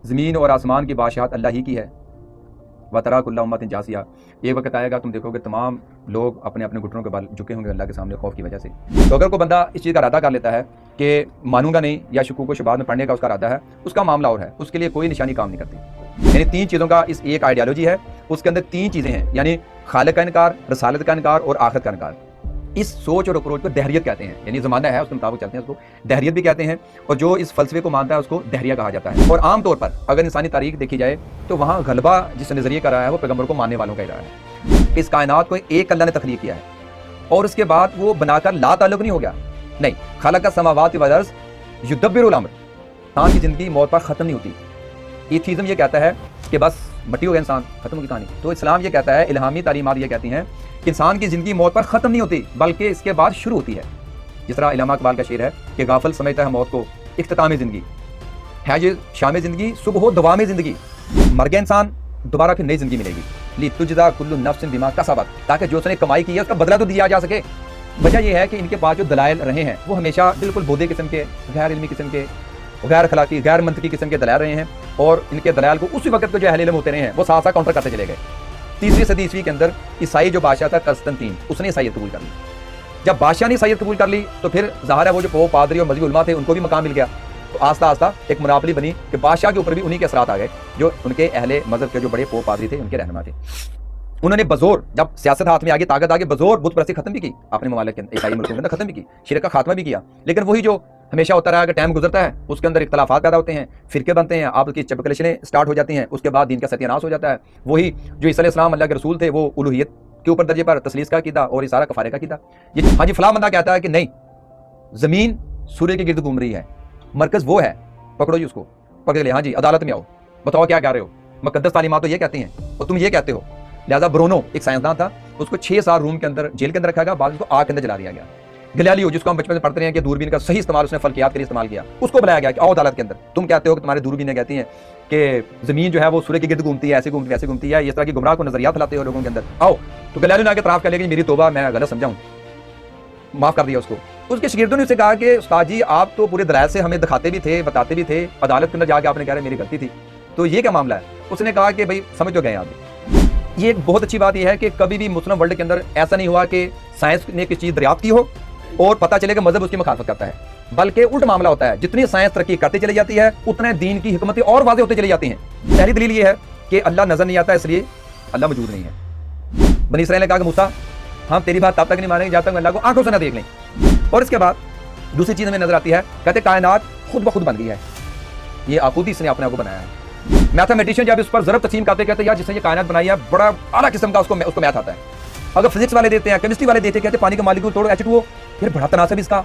ज़मीन और आसमान की बादशाहत अल्लाह ही की है। व तरा कुल्ला उम्मतिन जासिया, एक वक्त आएगा तुम देखोगे तमाम लोग अपने अपने घुटनों के बल झुके होंगे अल्लाह के सामने खौफ की वजह से। तो अगर कोई बंदा इस चीज़ का इरादा कर लेता है कि मानूंगा नहीं या शुकूक व शुबात में पढ़ने का उसका इरादा है, उसका मामला और है, उसके लिए कोई निशानी काम नहीं करती। यानी तीन चीज़ों का इस एक आइडियालॉजी है, उसके अंदर तीन चीज़ें हैं, यानी खालिक का इनकार, रसालत का इनकार और आखिरत का इनकार। इस सोच और अप्रोच को दहरियत कहते हैं, यानी ज़माना है उसके मुताबिक चलते हैं, उसको दहरियत भी कहते हैं। और जो इस फलसफे को मानता है उसको दहरिया कहा जाता है। और आम तौर पर अगर इंसानी तारीख देखी जाए तो वहाँ गलबा जिस नज़रिए का रहा है वो पैगम्बर को मानने वालों का ही रहा है। इस कायनात को एक अल्लाह ने तख्लीक किया है और उसके बाद वो बनाकर ला ताल्लुक नहीं हो गया, नहीं, खालका समावात वल अर्ज़ युदब्बिरुल अम्र। इंसान की ज़िंदगी मौत पर ख़त्म नहीं होती। एथीज़म ये कहता है कि बस मट्टी हो गया इंसान, ख़त्म की कहानी। तो इस्लाम ये कहता है, इल्हामी तालीमात ये कहती हैं कि इंसान की ज़िंदगी मौत पर ख़त्म नहीं होती बल्कि इसके बाद शुरू होती है। जिस तरह इल्हामा इक़बाल का शेर है कि गाफिल समझता है मौत को इख्तिताम ज़िंदगी है, ये शाम ज़िंदगी सुबह हो दवाम ज़िंदगी। मर गया इंसान, दोबारा फिर नई ज़िंदगी मिलेगी। ली तुजज़ा कुल्लु नफ्सिन बिमा कसबत, ताकि जो उसने कमाई की है उसका बदला तो दिया जा सके। वजह यह है कि इनके पास जो दलाइल रहे हैं वो हमेशा बिल्कुल बोधे किस्म के, गैर इल्मी किस्म के, गैर अखलाकी, गैर मंतकी किस्म के दलाइल रहे हैं। और इनके दलाइल को उसी वक्त को जो अहले इल्म होते रहे हैं वो साथ साथ काउंटर करते चले गए। 3वीं सदी ईस्वी के अंदर ईसाई जो बादशाह था कंस्टंतीन, उसने ईसाईयत कबूल कर ली। जब बादशाह ने ईसाईयत कबूल कर ली तो फिर ज़ाहिर है वो जो पोप, पादरी और मजहबी उलमा थे उनको भी मकाम मिल गया। तो आस्ता आस्ता एक मुनाफली बनी कि बादशाह के ऊपर भी उन्हीं के असरात आ गए जो उनके अहले मजहब के जो बड़े पोप पादरी थे उनके रहनुमा थे। उन्होंने बजोर, जब सियासत हाथ में आगे, ताकत आगे, बजोर बुत परस्ती खत्म भी की अपने ममालिक के अंदर, ईसाई मुल्कों के अंदर खत्म भी की, शिरक का खात्मा भी किया। लेकिन वही जो हमेशा होता रहा कि टाइम गुजरता है उसके अंदर इख्तलाफात पैदा होते हैं, फिरके बनते हैं, आपकी चपकलशनें स्टार्ट हो जाती हैं, उसके बाद दीन का सत्यानाश हो जाता है। वही जो ईसा अलैहिस्सलाम अल्लाह के रसूल थे वो उलूहियत के ऊपर दर्जे पर तसलीस का कीदा और इसारा कफारे का कीदा। ये हाँ जी फलां बंदा कहता है कि नहीं, ज़मीन सूर्य के गिर्द घूम रही है, मरकज़ वो है, पकड़ो जी उसको, पकड़ ले, हाँ जी अदालत में आओ, बताओ क्या कह रहे हो। मुक़द्दस तालीमात तो ये कहती हैं और तुम ये कहते हो। लिहाजा ब्रोनो एक साइंसदान था, उसको 6 साल रूम के अंदर जेल के अंदर रखा गया, बाद उसको आग के अंदर जला दिया गया। गलियालियो, जिसको हम बचपन में पढ़ते हैं कि दूरबीन का सही इस्तेमाल उसने फल्कियात के लिए इस्तेमाल किया, उसको बुलाया गया कि आओ अदालत के अंदर, तुम कहते हो कि तुम्हारी दूरबीनें कहती हैं कि ज़मीन जो है वो सूर्य के गिर्द घूमती है, ऐसे घूमती वैसे घूमती है, इस तरह की गुमराह को नजरियात फैलाते हो लोगों के अंदर, आओ। तो गलियालियो ने आके तराफ कर लिया कि मेरी तौबा, मैं गलत समझा हूँ, माफ़ कर दिया उसको। उसके शागिर्दों ने उससे कहा कि उस्ताद जी आप तो पूरे दलाइल से हमें दिखाते भी थे, बताते भी थे, अदालत के अंदर जाके आपने कहा मेरी गलती थी, तो ये क्या मामला है। उसने कहा कि भाई समझ तो गए आप। ये एक बहुत अच्छी बात यह है कि कभी भी मुस्लिम वर्ल्ड के अंदर ऐसा नहीं हुआ कि साइंस ने किसी चीज़ दरियाफ्त की हो और पता चले कि मजहब उसकी मुखालफत करता है, बल्कि उल्टा मामला होता है। जितनी साइंस तरक्की करती चली जाती है उतने दीन की हिकमतें और वाज़ेह होती चली जाती हैं। पहली दलील ये है कि अल्लाह नजर नहीं आता, इसलिए अल्लाह मौजूद नहीं है। बनी इसराइल ने कहा कि मूसा हम तेरी बात तब तक नहीं मानेंगे जब तक अल्लाह को आंखों से ना देख लें। और इसके बाद दूसरी चीज़ हमें नजर आती है, कहते कायनात खुद ब खुद बन गई है, ये आखुद ही इसने अपने आप को बनाया है। मैथमेटिशियन जब इस पर ज़रब तकसीम करते कहते यार जिसने ये कायनात बनाई है बड़ा आला किस्म का उसको मैथ आता है। अगर फिजिक्स वाले देते हैं, केमिस्ट्री वाले देते हैं, कहते पानी का मालिक्यूल तोड़ो H2O, फिर बड़ा तनासब इसका,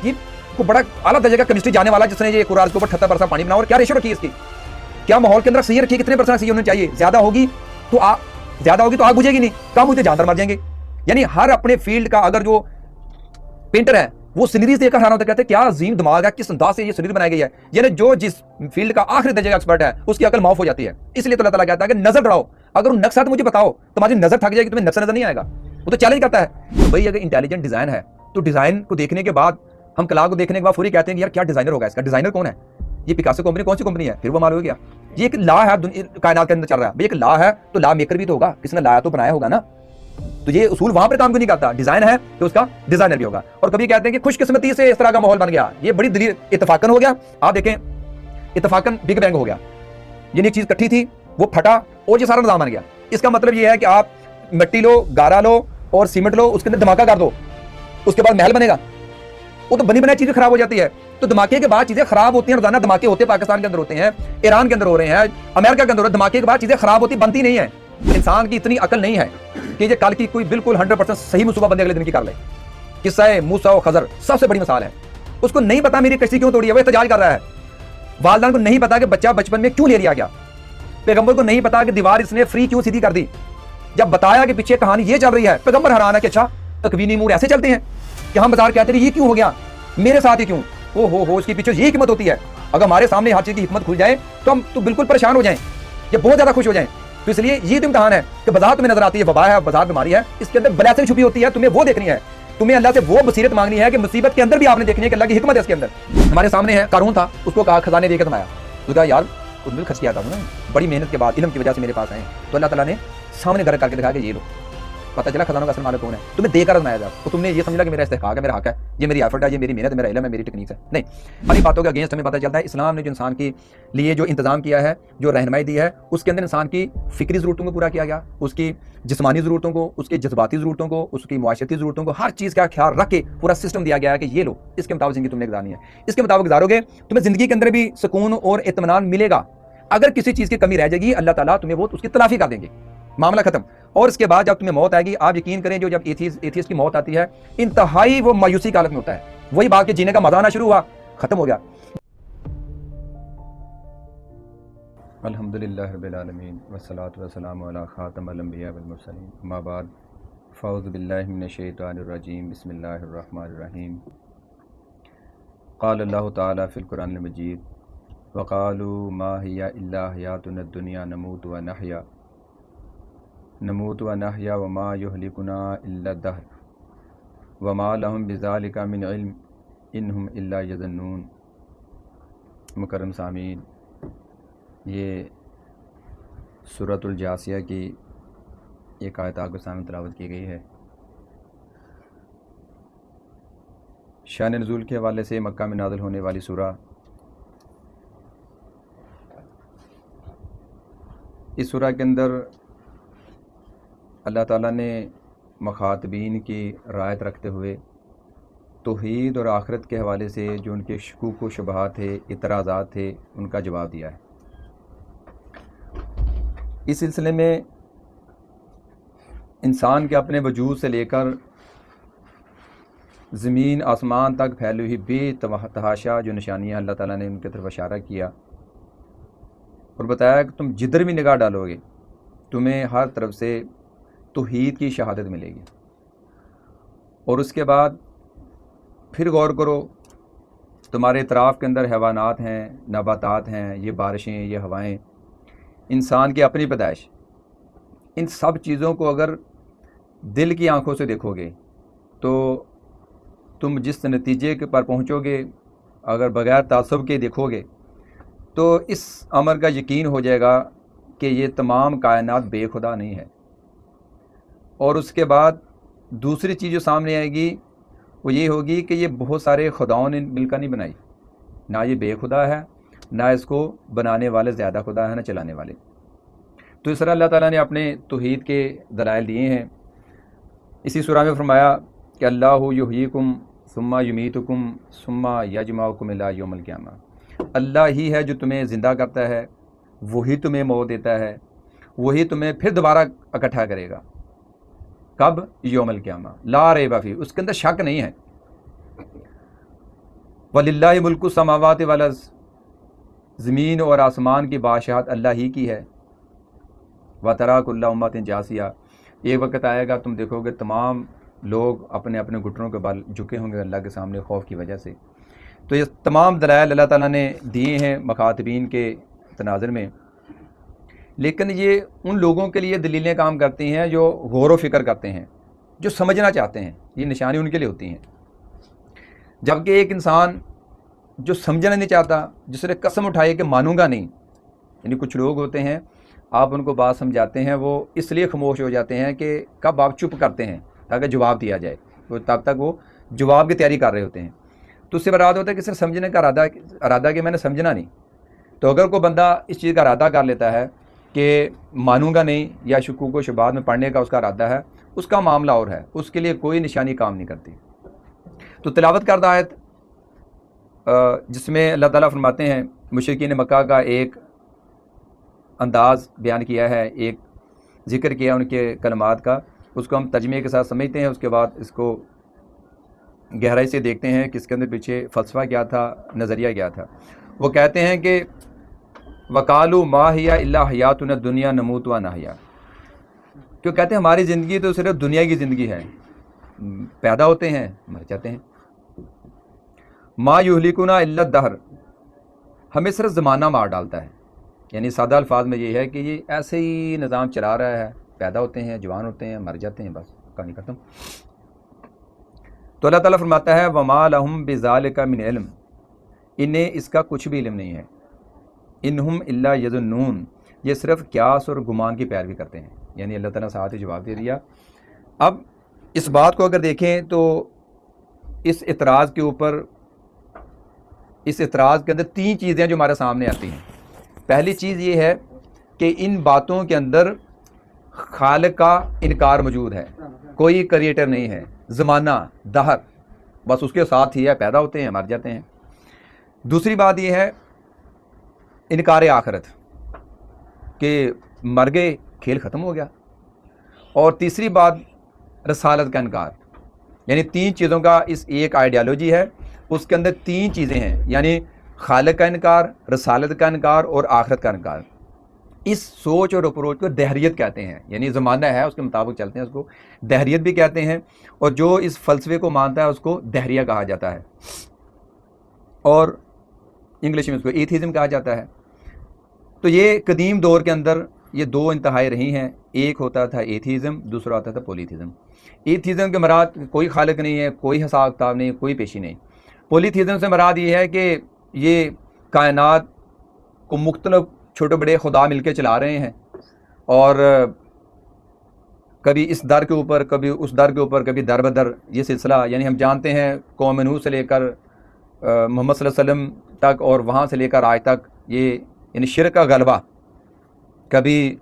ये को बड़ा आला दर्जे का केमिस्ट्री जाने वाला जिसने ये कुरान के ऊपर 78% पानी बनाओ और क्या रेशो रखी इसकी, क्या माहौल के अंदर सही रखी, कितने % सही होनी चाहिए, ज़्यादा होगी तो आग बुझेगी नहीं, कम हुई तो जानवर मर जाएंगे। यानी हर अपने फील्ड का अगर जो पेंटर है वो सीनरीज देखकर हैरान होता है, कहते हैं क्या अजीम दिमाग है, किस अंदाज से ये सीनरी बनाई गई है। यानी जो जिस फील्ड का आखिरी दर्जे का एक्सपर्ट है उसकी अकल माफ हो जाती है। इसलिए तो अल्लाह ताला कहता है कि नजर बढ़ाओ, अगर नक्शा तो मुझे बताओ, तुम्हारी नजर थक जाएगी, तुम्हें नक्शा नजर नहीं आएगा। वो तो चैलेंज करता है। तो भाई अगर इंटेलिजेंट डिजाइन है तो डिजाइन को देखने के बाद, हम कला को देखने के बाद पूरी कहते हैं कि यार क्या डिजाइनर होगा इसका, डिजाइनर कौन है, ये पिकासो कंपनी कौन सी कंपनी है, फिर वो मालूम हो गया। ये एक लॉ है कायनात के अंदर चल रहा है, भाई एक लॉ है तो लॉ मेकर भी तो होगा, किसने लाया तो बनाया होगा ना। तो ये उसूल वहां पर काम क्यों नहीं करता, डिजाइन है तो उसका डिजाइनर भी होगा। और कभी कहते हैं कि खुशकिस्मती से इस तरह का माहौल बन गया, ये बड़ी दलील इत्तफाकन हो गया। आप देखें इत्तफाकन बिग बैंग हो गया, यानी एक चीज इकट्ठी थी वो फटा और ये सारा निजाम बन गया। इसका मतलब ये है कि आप मिट्टी लो, गारा लो और सीमेंट लो, उसके अंदर धमाका कर दो, उसके बाद महल बनेगा। वो तो बनी बनाई चीजें खराब हो जाती है। तो धमाके के बाद चीजें खराब होती हैं, रोजाना धमाके होते हैं, पाकिस्तान के अंदर होते हैं, ईरान के अंदर हो रहे हैं, अमेरिका के अंदर हो रहे हैं। धमाके के बाद चीजें खराब होती बनती नहीं है। इंसान की इतनी अकल नहीं है कि ये कल की कोई बिल्कुल 100% सही मुसूबा बंदे अगले दिन की कर ले। किस्सा मूसा और खजर सबसे बड़ी मिसाल है। उसको नहीं पता मेरी कश्ती क्यों तोड़ी है, वो एहतजाज कर रहा है। वालिदैन को नहीं पता कि बच्चा बचपन में क्यों ले लिया गया। पैगंबर को नहीं पता कि दीवार इसने फ्री क्यों सीधी कर दी। जब बताया कि पीछे कहानी ये चल रही है, पैगंबर हैरान है कि अच्छा तकवीनी मूड ऐसे चलते हैं कि हम बाजार कहते हैं ये क्यों हो गया, मेरे साथ ही क्यों, ओ हो इसके पीछे ये हिकमत होती है। अगर हमारे सामने हर चीज की हिकमत खुल जाए तो हम तो बिल्कुल परेशान हो जाएं या बहुत ज्यादा खुश हो जाएं। तो इसलिए ये तो इम्तिहान है कि बाजार तुम्हें नजर आती है, वबा है, बाजार बीमारी है, इसके अंदर बलासें छुपी होती है, तुम्हें वो देखनी है। तुम्हें अल्लाह से वो बसीरत मांगनी है कि मुसीबत के अंदर भी आपने देखनी है कि अल्लाह की हिकमत है इसके अंदर। हमारे सामने है कारून था, उसको कहा खजाने देकर तुम आया, तो कहा यार खुद भी खर्च किया था ना, बड़ी मेहनत के बाद इल्म की वजह से मेरे पास आए, तो अल्लाह ताला ने सामने घर करके दिखाया कि ये लो, पता चला खजानों का असल मालिक कौन है। तुम्हें देकर आजमाया जाए तो तुमने ये समझा कि मेरा इस्तेहकाक है, मेरा हक है, ये मेरी एफर्ट है, ये मेरी मेहनत है, मेरा इल्म है, मेरी टेक्निक है। नहीं, सारी बातों के अगेंस्ट हमें पता चलता है इस्लाम ने जो इंसान के लिए जो इंतजाम किया है, जो रहनुमाई दी है, उसके अंदर इंसान की फिक्री ज़रूरतों को पूरा किया गया, उसकी जिस्मानी ज़रूरतों को, उसकी जज्बाती ज़रूरतों को, उसकी मुआशरती ज़रूरतों को, हर चीज़ का ख्याल रख के पूरा सिस्टम दिया गया है कि ये लो, इसके मुताबिक ज़िंदगी तुमने गुजारनी है, इसके मुताबिक गुजारोगे तुम्हें ज़िंदगी के अंदर भी सुकून और इत्मीनान मिलेगा। अगर किसी चीज़ की कमी रह जाएगी अल्लाह ताला तुम्हें वो उसकी तलाफी कर देंगे, मामला खत्म। और इसके बाद जब तुम्हें मौत आएगी, आप यकीन करें, जो जब एथियस्ट की मौत आती है इंतहाई वो मायूसी की हालत में होता है, वही बात के जीने का मजा आना शुरू हुआ, खत्म हो गया। अल्हम्दुलिल्लाह रब्बिल आलमीन वस्सलातु वस्सलामु अला खातमिल अंबिया वल मुरसलीन, अम्मा बाद, फ़अऊज़ु बिल्लाहि मिनश शैतानिर रजीम, बिस्मिल्लाहिर रहमानिर रहीम। क़ाल अल्लाहु तआला फ़िल क़ुरानिल मजीद, वक़ालू मा हिया इल्ला हयातुनद दुनिया नमूतु व नहया व मा युहलिकुना इल्ला दहर व मा लहुम बिज़ालिका मिन इल्म इन्हुम इल्ला यज़न्नून। मुकर्रम सामीन, ये सूरतुल जासिया की एक आयत आपके सामने तिलावत की गई है। शान नुज़ूल के हवाले से मक्का में नाज़िल होने वाली सूरा। इस सूरा के अंदर अल्लाह ताला ने मुखातबीन की रायत रखते हुए तौहीद और आखिरत के हवाले से जो उनके शकूक व शुबहात थे, इतराज़ात थे, उनका जवाब दिया है। इस सिलसिले में इंसान के अपने वजूद से लेकर ज़मीन आसमान तक फैली हुई बेतहाशा जो निशानियाँ अल्लाह ताला ने उनकी तरफ इशारा किया और बताया कि तुम जिधर भी निगाह डालोगे तुम्हें हर तरफ से तौहीद की शहादत मिलेगी। और उसके बाद फिर गौर करो, तुम्हारे इतराफ़ के अंदर हैवानात हैं, नबातात हैं, ये बारिशें, ये हवाएं, इंसान की अपनी पैदाइश, इन सब चीज़ों को अगर दिल की आंखों से देखोगे तो तुम जिस नतीजे के पर पहुँचोगे, अगर बग़ैर तासुब के देखोगे तो इस अमर का यकीन हो जाएगा कि ये तमाम कायनात बेखुदा नहीं है। और उसके बाद दूसरी चीज़ जो सामने आएगी वो ये होगी कि ये बहुत सारे खुदाओं ने मिलकर नहीं बनाई, ना ये बेखुदा है, ना इसको बनाने वाले ज़्यादा खुदा है, ना चलाने वाले। तो इस तरह अल्लाह ताला ने अपने तौहीद के दलाइल दिए हैं। इसी सूरा में फरमाया कि अल्लाहु युहयीकुम सुम्मा युमीतुकुम सुम्मा यजमाउकुम इला यौमिल क़ियामा। अल्लाह ही है जो तुम्हें ज़िंदा करता है, वही तुम्हें मौत देता है, वही तुम्हें फिर दोबारा इकट्ठा करेगा। कब? यौमिल क़ियामा, ला रैब फीह, उसके अंदर शक नहीं है। वलिल्लाहि मुल्कु समावाति वल अर्ज़, ज़मीन और आसमान की बादशाहत अल्लाह ही की है। व तरा कुल्ला उम्मतिन जासिया, एक वक्त आएगा तुम देखोगे तमाम लोग अपने अपने घुटनों के बल झुके होंगे अल्लाह के सामने खौफ की वजह से। तो ये तमाम दलाइल अल्लाह ताला ने दिए हैं मुखातबीन के तनाज़ुर में, लेकिन ये उन लोगों के लिए दलीलें काम करती हैं जो गौर व फिक्र करते हैं, जो समझना चाहते हैं, ये निशानी उनके लिए होती हैं। जबकि एक इंसान जो समझना नहीं चाहता, जिसने कसम उठाई कि मानूंगा नहीं, यानी कुछ लोग होते हैं आप उनको बात समझाते हैं, वो इसलिए खामोश हो जाते हैं कि कब आप चुप करते हैं ताकि जवाब दिया जाए, तो तब तक वो जवाब की तैयारी कर रहे होते हैं। तो उससे बराबर होता है कि सिर्फ समझने का इरादा कि मैंने समझना नहीं। तो अगर कोई बंदा इस चीज़ का इरादा कर लेता है कि मानूंगा नहीं या शुकूक व शुबहात में पढ़ने का उसका इरादा है, उसका मामला और है, उसके लिए कोई निशानी काम नहीं करती। तो तिलावत करदा आयत जिसमें अल्लाह ताला फरमाते हैं, मुशरिकीन मक्का का एक अंदाज़ बयान किया है, एक ज़िक्र किया उनके कलमात का, उसको हम तर्जमे के साथ समझते हैं, उसके बाद इसको गहराई से देखते हैं कि इसके अंदर पीछे फ़लसफ़ा क्या था, नज़रिया क्या था। वो कहते हैं कि वकालू मा हिया इल्ला हयातुन दुनिया नमूतु व नहया, क्यों कहते हैं हमारी ज़िंदगी तो सिर्फ दुनिया की ज़िंदगी है, पैदा होते हैं मर जाते हैं। मा युहलिकुना इल्ला दहर, हमें सिर्फ ज़माना मार डालता है, यानी सादा अल्फाज में ये है कि ये ऐसे ही निज़ाम चला रहा है, पैदा होते हैं, जवान होते हैं, मर जाते हैं, बस कहानी ख़त्म। तो अल्लाह ताला फरमाता है वमा लहुम बिज़ालिका मिन इल्म, इन्हें इसका कुछ भी इल्म नहीं है। انہم الا یظنون، یہ صرف قیاس اور گمان کی پیروی کرتے ہیں. یعنی اللہ تعالیٰ نے ساتھ ہی جواب دے دیا. اب اس بات کو اگر دیکھیں تو اس اعتراض کے اندر 3 چیزیں جو ہمارے سامنے آتی ہیں. پہلی چیز یہ ہے کہ ان باتوں کے اندر خالق کا انکار موجود ہے، کوئی کریٹر نہیں ہے، زمانہ دہر بس اس کے ساتھ ہی ہے، پیدا ہوتے ہیں مر جاتے ہیں. دوسری بات یہ ہے انکار آخرت کہ مر گئے کھیل ختم ہو گیا. اور تیسری بات رسالت کا انکار. یعنی 3 چیزوں کا اس ایک آئیڈیالوجی ہے، اس کے اندر 3 چیزیں ہیں، یعنی خالق کا انکار، رسالت کا انکار اور آخرت کا انکار. اس سوچ اور اپروچ کو دہریت کہتے ہیں. یعنی زمانہ ہے اس کے مطابق چلتے ہیں، اس کو دہریت بھی کہتے ہیں. اور جو اس فلسفے کو مانتا ہے اس کو دہریہ کہا جاتا ہے، اور انگلش میں اس کو ایتھیزم کہا جاتا ہے. تو یہ قدیم دور کے اندر یہ 2 انتہائی رہی ہیں. ایک ہوتا تھا ایتھیزم، دوسرا ہوتا تھا پولیتھیزم. ایتھیزم کے مراد کوئی خالق نہیں ہے، کوئی حساب کتاب نہیں، کوئی پیشی نہیں. پولیتھیزم سے مراد یہ ہے کہ یہ کائنات کو مختلف چھوٹے بڑے خدا مل کے چلا رہے ہیں، اور کبھی اس در کے اوپر، کبھی اس در کے اوپر، کبھی در بدر یہ سلسلہ. یعنی ہم جانتے ہیں قوم نوح سے لے کر محمد صلی اللہ علیہ وسلم تک، اور وہاں سے لے کر آج تک یہ یعنی شرک کا غلبہ. کبھی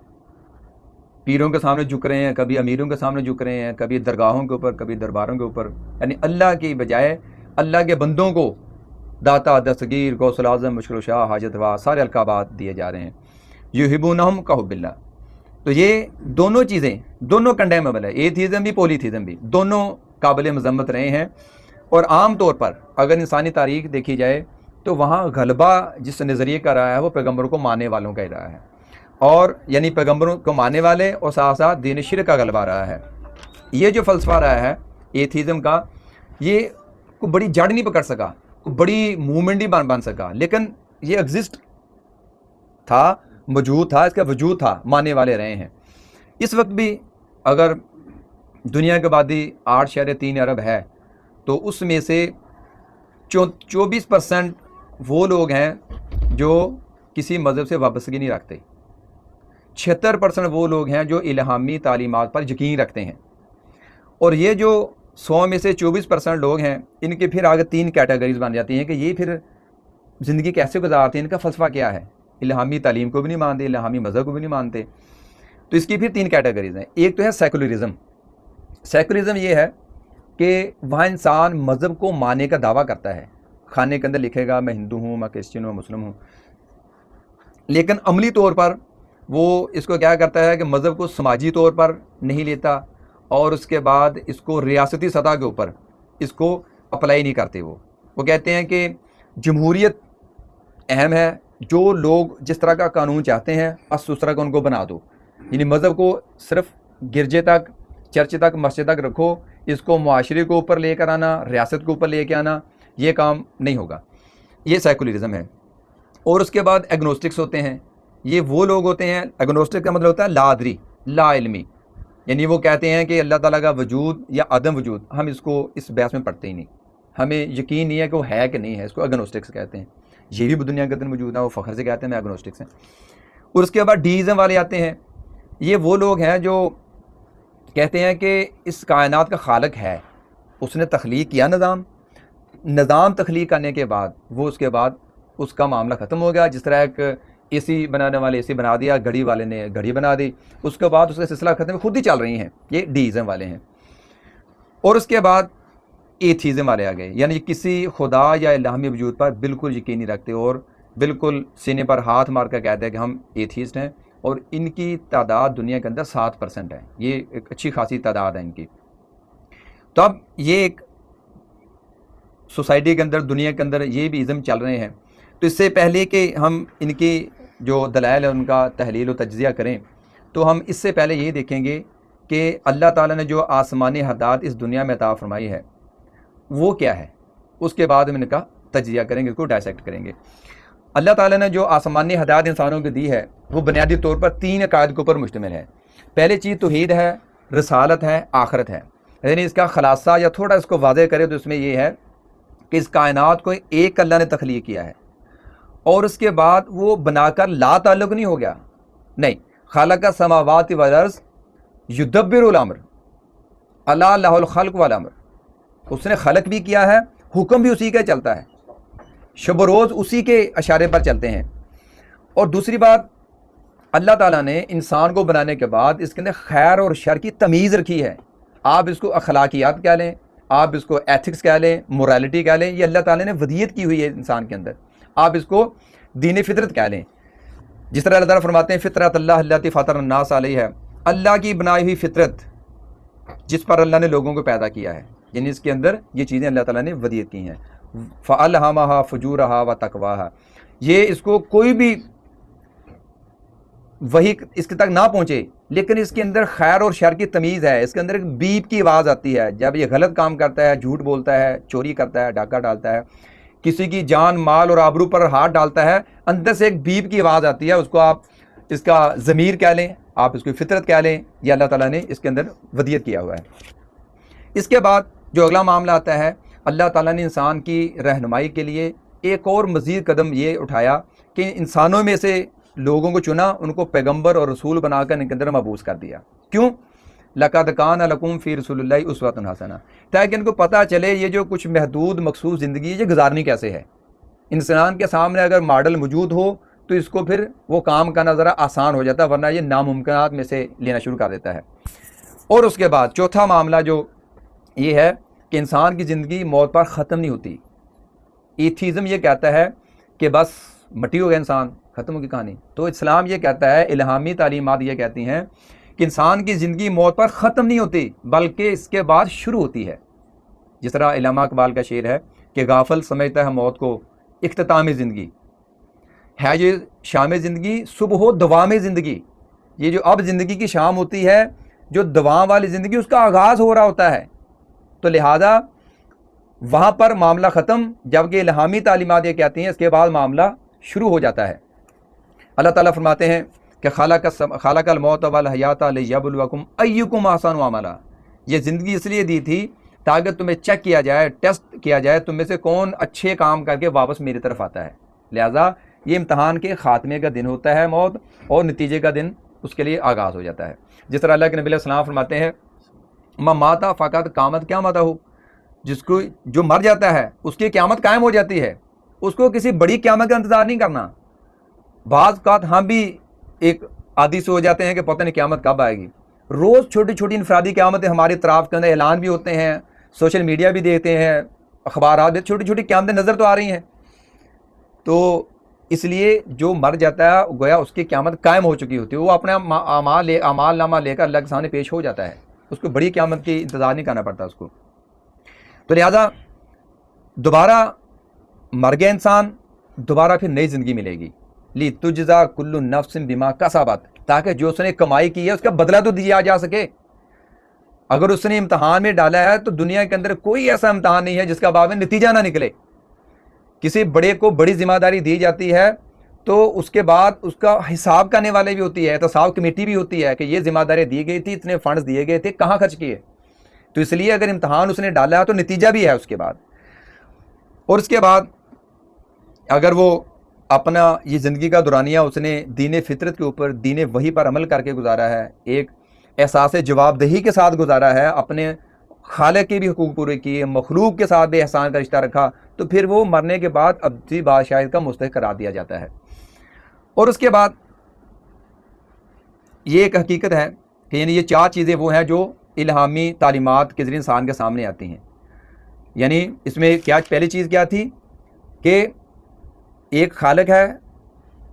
پیروں کے سامنے جھک رہے ہیں، کبھی امیروں کے سامنے جھک رہے ہیں، کبھی درگاہوں کے اوپر، کبھی درباروں کے اوپر. یعنی اللہ کی بجائے اللہ کے بندوں کو داتا، دستگیر، غوث الاعظم، مشکل الشاہ، حاجت روا سارے القابات دیے جا رہے ہیں. یحبونہم کحب اللہ. تو یہ دونوں چیزیں دونوں کنڈیمیبل ہے، ایتھیزم بھی پولیتھیزم بھی، دونوں قابل مذمت رہے ہیں. اور عام طور پر اگر انسانی تاریخ دیکھی جائے تو وہاں غلبہ جس نظریے کا رہا ہے وہ پیغمبروں کو ماننے والوں کا ہی رہا ہے، اور یعنی پیغمبروں کو ماننے والے اور ساتھ ساتھ دین شرک کا غلبہ رہا ہے. یہ جو فلسفہ رہا ہے ایتھیزم کا، یہ کوئی بڑی جڑ نہیں پکڑ سکا، کوئی بڑی موومنٹ نہیں بن سکا، لیکن یہ ایگزسٹ تھا، موجود تھا، اس کا وجود تھا، ماننے والے رہے ہیں. اس وقت بھی اگر دنیا کی آبادی 8.3 ارب ہے تو اس میں سے 24% وہ لوگ ہیں جو کسی مذہب سے وابستگی نہیں رکھتے. 76% وہ لوگ ہیں جو الہامی تعلیمات پر یقین رکھتے ہیں. اور یہ جو 100 میں سے 24% لوگ ہیں، ان کے پھر آگے 3 کیٹیگریز بن جاتی ہیں کہ یہ پھر زندگی کیسے گزارتے ہیں، ان کا فلسفہ کیا ہے. الہامی تعلیم کو بھی نہیں مانتے، الہامی مذہب کو بھی نہیں مانتے. تو اس کی پھر 3 کیٹیگریز ہیں. ایک تو ہے سیکولرزم. سیکولرزم یہ ہے کہ وہاں انسان مذہب کو ماننے کا دعویٰ کرتا ہے، کھانے کے اندر لکھے گا میں ہندو ہوں، میں کرسچن ہوں، مسلم ہوں، لیکن عملی طور پر وہ اس کو کیا کرتا ہے کہ مذہب کو سماجی طور پر نہیں لیتا، اور اس کے بعد اس کو ریاستی سطح کے اوپر اس کو اپلائی نہیں کرتے. وہ کہتے ہیں کہ جمہوریت اہم ہے، جو لوگ جس طرح کا قانون چاہتے ہیں بس اس طرح کا ان کو بنا دو. یعنی مذہب کو صرف گرجے تک، چرچ تک، مسجد تک رکھو، اس کو معاشرے کے اوپر لے کر آنا، ریاست کے اوپر لے کے آنا، یہ کام نہیں ہوگا. یہ سیکولرزم ہے. اور اس کے بعد ایگنوسٹکس ہوتے ہیں. یہ وہ لوگ ہوتے ہیں، ایگنوسٹک کا مطلب ہوتا ہے لا ادری، لا علمی. یعنی وہ کہتے ہیں کہ اللہ تعالیٰ کا وجود یا عدم وجود ہم اس کو اس بحث میں پڑھتے ہی نہیں، ہمیں یقین نہیں ہے کہ وہ ہے کہ نہیں ہے. اس کو ایگنوسٹکس کہتے ہیں. یہ بھی دنیا کے اندر موجود ہے، وہ فخر سے کہتے ہیں میں ایگنوسٹکس ہیں. اور اس کے بعد ڈیزم والے آتے ہیں. یہ وہ لوگ ہیں جو کہتے ہیں کہ اس کائنات کا خالق ہے، اس نے تخلیق کیا نظام تخلیق کرنے کے بعد وہ اس کے بعد اس کا معاملہ ختم ہو گیا. جس طرح ایک اے سی بنانے والے اے سی بنا دیا، گھڑی والے نے گھڑی بنا دی، اس کے بعد اس کا سلسلہ ختم، خود ہی چل رہی ہیں. یہ ڈیزم والے ہیں. اور اس کے بعد ایتھیزم والے آ گئے، یعنی کسی خدا یا الہامی وجود پر بالکل یقین نہیں رکھتے، اور بالکل سینے پر ہاتھ مار کر کہتے ہیں کہ ہم ایتھیسٹ ہیں. اور ان کی تعداد دنیا کے اندر 7% ہے. یہ ایک اچھی خاصی تعداد ہے ان کی. تو اب یہ ایک سوسائٹی کے اندر، دنیا کے اندر یہ بھی ازم چل رہے ہیں. تو اس سے پہلے کہ ہم ان کی جو دلائل ہے ان کا تحلیل و تجزیہ کریں، تو ہم اس سے پہلے یہ دیکھیں گے کہ اللہ تعالیٰ نے جو آسمانی ہدایت اس دنیا میں عطا فرمائی ہے وہ کیا ہے. اس کے بعد ہم ان کا تجزیہ کریں گے، اس کو ڈائسیکٹ کریں گے. اللہ تعالیٰ نے جو آسمانی ہدایت انسانوں کو دی ہے وہ بنیادی طور پر 3 عقائد کے اوپر مشتمل ہے. پہلی چیز توحید ہے، رسالت ہے، آخرت ہے. یعنی اس کا خلاصہ یا تھوڑا اس کو واضح کرے تو اس میں یہ ہے کہ اس کائنات کو ایک اللہ نے تخلیق کیا ہے، اور اس کے بعد وہ بنا کر لا تعلق نہیں ہو گیا، نہیں، خالق السماوات والارض یدبر الامر الا لہ الخلق والامر، اس نے خلق بھی کیا ہے، حکم بھی اسی کا چلتا ہے، شب و روز اسی کے اشارے پر چلتے ہیں۔ اور دوسری بات، اللہ تعالیٰ نے انسان کو بنانے کے بعد اس کے اندر خیر اور شر کی تمیز رکھی ہے۔ آپ اس کو اخلاقیات کہہ لیں، آپ اس کو ایتھکس کہہ لیں، مورالٹی کہہ لیں، یہ اللہ تعالیٰ نے ودیت کی ہوئی ہے انسان کے اندر، آپ اس کو دین فطرت کہہ لیں۔ جس طرح اللہ تعالیٰ فرماتے ہیں فطرت اللہ التی فطر الناس علیہ، اللہ کی بنائی ہوئی فطرت جس پر اللہ نے لوگوں کو پیدا کیا ہے، یعنی اس کے اندر یہ چیزیں اللہ تعالیٰ نے ودیت کی ہیں۔ فَأَلْهَمَهَا فُجُورَهَا وَتَقْوَاهَا، یہ اس کو کوئی بھی وہی اس کے تک نہ پہنچے، لیکن اس کے اندر خیر اور شر کی تمیز ہے، اس کے اندر ایک بیپ کی آواز آتی ہے جب یہ غلط کام کرتا ہے، جھوٹ بولتا ہے، چوری کرتا ہے، ڈاکہ ڈالتا ہے، کسی کی جان مال اور آبرو پر ہاتھ ڈالتا ہے، اندر سے ایک بیپ کی آواز آتی ہے، اس کو آپ اس کا ضمیر کہہ لیں، آپ اس کو فطرت کہہ لیں، یہ اللہ تعالیٰ نے اس کے اندر ودیت کیا ہوا ہے۔ اس کے بعد جو اگلا معاملہ آتا ہے، اللہ تعالیٰ نے انسان کی رہنمائی کے لیے ایک اور مزید قدم یہ اٹھایا کہ انسانوں میں سے لوگوں کو چنا، ان کو پیغمبر اور رسول بنا کر ان کے اندر مبعوث کر دیا۔ کیوں؟ لَقَدْ كَانَ لَكُمْ فِي رَسُولِ اللَّهِ أُسْوَةٌ حَسَنَةٌ، تاکہ ان کو پتہ چلے یہ جو کچھ محدود مخصوص زندگی یہ گزارنی کیسے ہے۔ انسان کے سامنے اگر ماڈل موجود ہو تو اس کو پھر وہ کام کرنا ذرا آسان ہو جاتا ہے، ورنہ یہ ناممکنات میں سے لینا شروع کر دیتا ہے۔ اور اس کے بعد چوتھا معاملہ جو یہ ہے کہ انسان کی زندگی موت پر ختم نہیں ہوتی۔ ایتھیزم یہ کہتا ہے کہ بس مٹی ہو گیا انسان، ختم ہو گئی کہانی۔ تو اسلام یہ کہتا ہے، الہامی تعلیمات یہ کہتی ہیں کہ انسان کی زندگی موت پر ختم نہیں ہوتی بلکہ اس کے بعد شروع ہوتی ہے۔ جس طرح علامہ اقبال کا شعر ہے کہ غافل سمجھتا ہے موت کو اختتام زندگی، ہے یہ شام زندگی صبح و دوام زندگی، یہ جو اب زندگی کی شام ہوتی ہے، جو دوام والی زندگی اس کا آغاز ہو رہا ہوتا ہے۔ تو لہذا وہاں پر معاملہ ختم، جبکہ الہامی تعلیمات یہ کہتی ہیں اس کے بعد معاملہ شروع ہو جاتا ہے۔ اللہ تعالیٰ فرماتے ہیں کہ خالق الموت والحیات لیبلوکم ایکم احسن عملا، یہ زندگی اس لیے دی تھی تاکہ تمہیں چیک کیا جائے، ٹیسٹ کیا جائے تم میں سے کون اچھے کام کر کے واپس میری طرف آتا ہے۔ لہٰذا یہ امتحان کے خاتمے کا دن ہوتا ہے موت، اور نتیجے کا دن اس کے لیے آغاز ہو جاتا ہے۔ جس طرح اللہ کے نبی علیہ السلام فرماتے ہیں ماتا فقط قامت قیامت ہو، جس کو جو مر جاتا ہے اس کی قیامت قائم ہو جاتی ہے، اس کو کسی بڑی قیامت کا انتظار نہیں کرنا۔ بعض اوقات ہم بھی ایک عادی سے ہو جاتے ہیں کہ پتہ نہیں قیامت کب آئے گی، روز چھوٹی چھوٹی انفرادی قیامتیں ہمارے اطراف کے اندر اعلان بھی ہوتے ہیں، سوشل میڈیا بھی دیکھتے ہیں، اخبارات بھی، چھوٹی چھوٹی قیامتیں نظر تو آ رہی ہیں۔ تو اس لیے جو مر جاتا ہے گویا اس کی قیامت قائم ہو چکی ہوتی ہے، وہ اپنا اعمال نامہ لے کر اللہ کے سامنے پیش ہو جاتا ہے، اس کو بڑی قیامت کی انتظار نہیں کرنا پڑتا اس کو۔ تو لہذا دوبارہ مر گیا انسان، دوبارہ پھر نئی زندگی ملے گی، لی تجزا کل نفس بما کسبت، تاکہ جو اس نے کمائی کی ہے اس کا بدلہ تو دیا جا سکے۔ اگر اس نے امتحان میں ڈالا ہے تو دنیا کے اندر کوئی ایسا امتحان نہیں ہے جس کا بعد میں نتیجہ نہ نکلے۔ کسی بڑے کو بڑی ذمہ داری دی جاتی ہے تو اس کے بعد اس کا حساب کرنے والے بھی ہوتی ہے، احتساب کمیٹی بھی ہوتی ہے کہ یہ ذمہ داری دی گئی تھی، اتنے فنڈز دیے گئے تھے، کہاں خرچ کیے۔ تو اس لیے اگر امتحان اس نے ڈالا ہے تو نتیجہ بھی ہے اس کے بعد۔ اور اس کے بعد اگر وہ اپنا یہ زندگی کا دورانیہ اس نے دین فطرت کے اوپر، دین وحی پر عمل کر کے گزارا ہے، ایک احساس جواب دہی کے ساتھ گزارا ہے، اپنے خالق کے بھی حقوق پورے کیے، مخلوق کے ساتھ بھی احسان کا رشتہ رکھا، تو پھر وہ مرنے کے بعد ابدی بادشاہت کا مستحق قرار دیا جاتا ہے۔ اور اس کے بعد یہ ایک حقیقت ہے کہ یعنی یہ چار چیزیں وہ ہیں جو الہامی تعلیمات کے ذریعے انسان کے سامنے آتی ہیں۔ یعنی اس میں کیا پہلی چیز کیا تھی کہ ایک خالق ہے،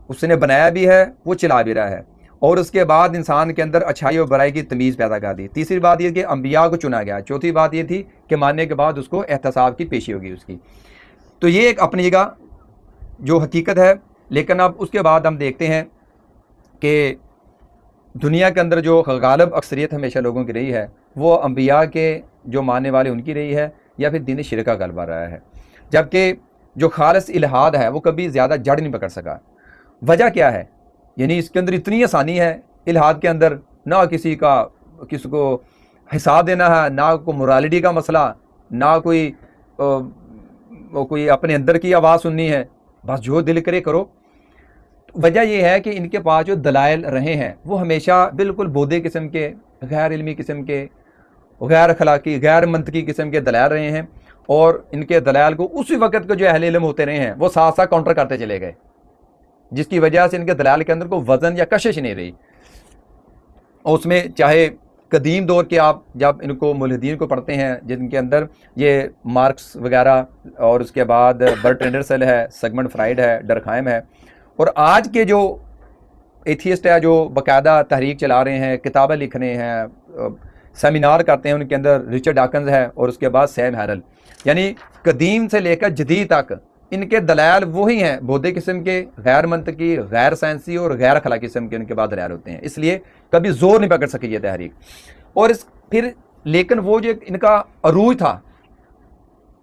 اس نے بنایا بھی ہے، وہ چلا بھی رہا ہے، اور اس کے بعد انسان کے اندر اچھائی اور برائی کی تمیز پیدا کر دی۔ تیسری بات یہ کہ انبیاء کو چنا گیا۔ چوتھی بات یہ تھی کہ ماننے کے بعد اس کو احتساب کی پیشی ہوگی اس کی۔ تو یہ ایک اپنی جگہ جو حقیقت ہے، لیکن اب اس کے بعد ہم دیکھتے ہیں کہ دنیا کے اندر جو غالب اکثریت ہمیشہ لوگوں کی رہی ہے وہ انبیاء کے جو ماننے والے ان کی رہی ہے، یا پھر دین شرک کا غلبہ رہا ہے، جبکہ جو خالص الہاد ہے وہ کبھی زیادہ جڑ نہیں پکڑ سکا۔ وجہ کیا ہے؟ یعنی اس کے اندر اتنی آسانی ہے الہاد کے اندر، نہ کسی کو حساب دینا ہے، نہ کوئی مورالٹی کا مسئلہ، نہ کوئی اپنے اندر کی آواز سننی ہے، बस जो दिल करे करो। वजह यह है कि इनके पास जो दलाइल रहे हैं वो हमेशा बिल्कुल बोधे किस्म के, गैर इल्मी किस्म के, गैर अखलाकी, गैर मंतकी किस्म के दलाइल रहे हैं, और इनके दलाइल को उसी वक्त के जो अहले इल्म होते रहे हैं वो साथ साथ काउंटर करते चले गए, जिसकी वजह से इनके दलाइल के अंदर कोई वज़न या कशिश नहीं रही। और उसमें चाहे कदीम दौर के आप जब इनको मुल्हिदीन को पढ़ते हैं जिनके अंदर ये मार्क्स वगैरह, और उसके बाद बर्ट्रैंड रसेल है, सिगमंड फ्राइड है, डर्कहाइम है, और आज के जो एथियस्ट है जो बाकायदा तहरीक चला रहे हैं, किताबें लिख रहे हैं, सेमिनार करते हैं, उनके अंदर रिचर्ड डॉकिंस है और उसके बाद सैम हैरल, यानी कदीम से लेकर जदीद तक इनके दलाइल वही हैं, बौद्धे किस्म के, गैर मंतकी, गैर साइंसी और गैर अखलाकी किस्म के उनके बाद दलाइल होते हैं। इसलिए कभी जोर नहीं पकड़ सकी ये तहरीक। और फिर लेकिन वो जो इनका अरूज था,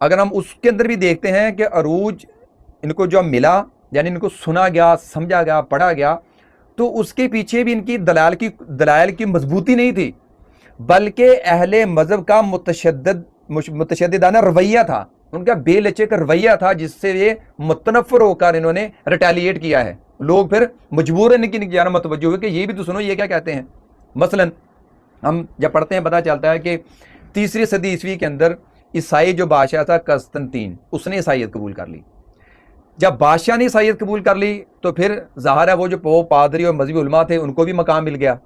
अगर हम उसके अंदर भी देखते हैं कि अरूज इनको जो मिला, यानी इनको सुना गया, समझा गया, पढ़ा गया, तो उसके पीछे भी इनकी दलाइल की मजबूती नहीं थी, बल्कि अहले मज़हब का मुतशद्दिदाना रवैया था, उनका बेलचक रवैया था, जिससे ये मुतनफ़र होकर इन्होंने रिटेलिएट किया है। लोग फिर मजबूर इनकी जाना मतवज्जो हुए कि ये भी तो सुनो ये क्या कहते हैं। मसलन हम जब पढ़ते हैं पता चलता है कि 3री सदी ईस्वी के अंदर ईसाई जो बादशाह था कस्तंतीन, उसने ईसाईयत कबूल कर ली। जब बादशाह ने ईसाईयत कबूल कर ली तो फिर ज़ाहिर है वो जो पोप, पादरी और मजहबी उलमा थे उनको भी मकाम मिल गया।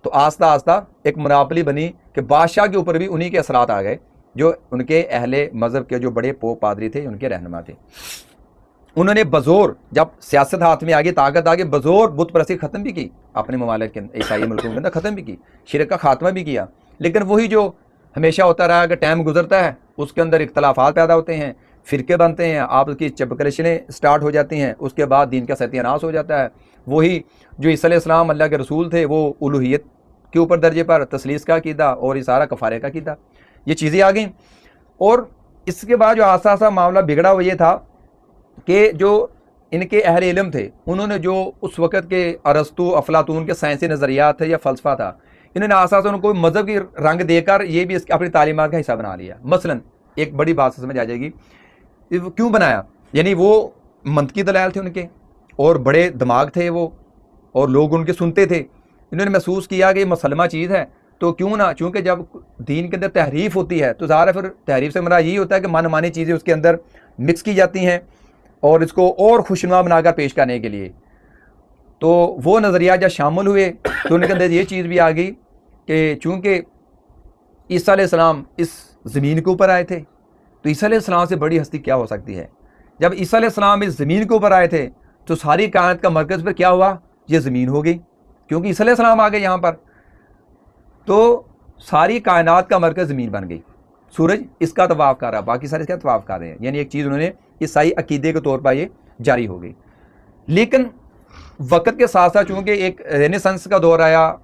तो आस्ता आस्ता एक मुनापली बनी कि बादशाह के ऊपर भी उन्हीं के असरात आ गए, जो उनके अहले मज़हब के जो बड़े पोप पादरी थे, उनके रहनुमा थे। उन्होंने बज़ोर, जब सियासत हाथ में आ गई, ताकत आ गई, बज़ोर बुत परस्ती ख़त्म भी की, अपने ममालिक के ईसाई मुल्कों के अंदर ख़त्म भी की, शिरक का खात्मा भी किया। लेकिन वही जो हमेशा होता रहा कि टाइम गुजरता है, उसके अंदर इख्तलाफात पैदा होते हैं, फ़िरके बनते हैं, आप उसकी चपकलशनें स्टार्ट हो जाती हैं, उसके बाद दीन का सत्यानाश हो जाता है। वही जो ईसा अलैहिस्सलाम अल्लाह के रसूल थे वो उलूहियत के ऊपर दर्जे पर तसलीस का अक़ीदा और इसारा कफ़ारे का अक़ीदा, ये चीज़ें आ गई। और इसके बाद जो आसा आसा मामला बिगड़ा वो ये था कि जो इनके अहले इल्म थे उन्होंने जो उस वक़्त के अरस्तु, अफलातून के साइंसी नज़रियात थे या फ़लसफ़ा था, इन्होंने आसा से उनको मज़हब की रंग देकर ये भी अपनी तालीमात का हिस्सा बना लिया। मसलन एक बड़ी बात समझ आ जाएगी, क्यों बनाया, यानी वो मंतकी दलाइल थे उनके और बड़े दिमाग थे वो, और लोग उनके सुनते थे। इन्होंने महसूस किया कि ये मुसलमा चीज़ है, तो क्यों ना, चूँकि जब दीन के अंदर तहरीफ होती है तो ज़ाहिर फिर तहरीफ से मरा यही होता है कि मन मानी चीज़ें उसके अंदर मिक्स की जाती हैं और इसको और खुशनुमा बनाकर पेश करने के लिए। तो वो नज़रिया जब शामिल हुए तो उनके अंदर ये चीज़ भी आ गई कि चूँकि ईसा अलैहिस्सलाम इस ज़मीन के ऊपर आए थे, तो ईसा अलैहिस्सलाम से बड़ी हस्ती क्या हो सकती है। जब ईसा अलैहिस्सलाम इस ज़मीन के ऊपर आए थे तो सारी कायनात का मरकज़ पर क्या हुआ, ये ज़मीन हो गई, क्योंकि ईसा अलैहिस्सलाम आ गए यहाँ पर, तो सारी कायनात का मरकज़ ज़मीन बन गई। सूरज इसका तवाफ़ कर रहा है, बाकी सारे इसका तवाफ़ कर रहे हैं, यानी एक चीज़ उन्होंने ईसाई अकीदे के तौर पर ये जारी हो गई। लेकिन वक़्त के साथ साथ चूँकि एक रेनेसांस का दौर आया,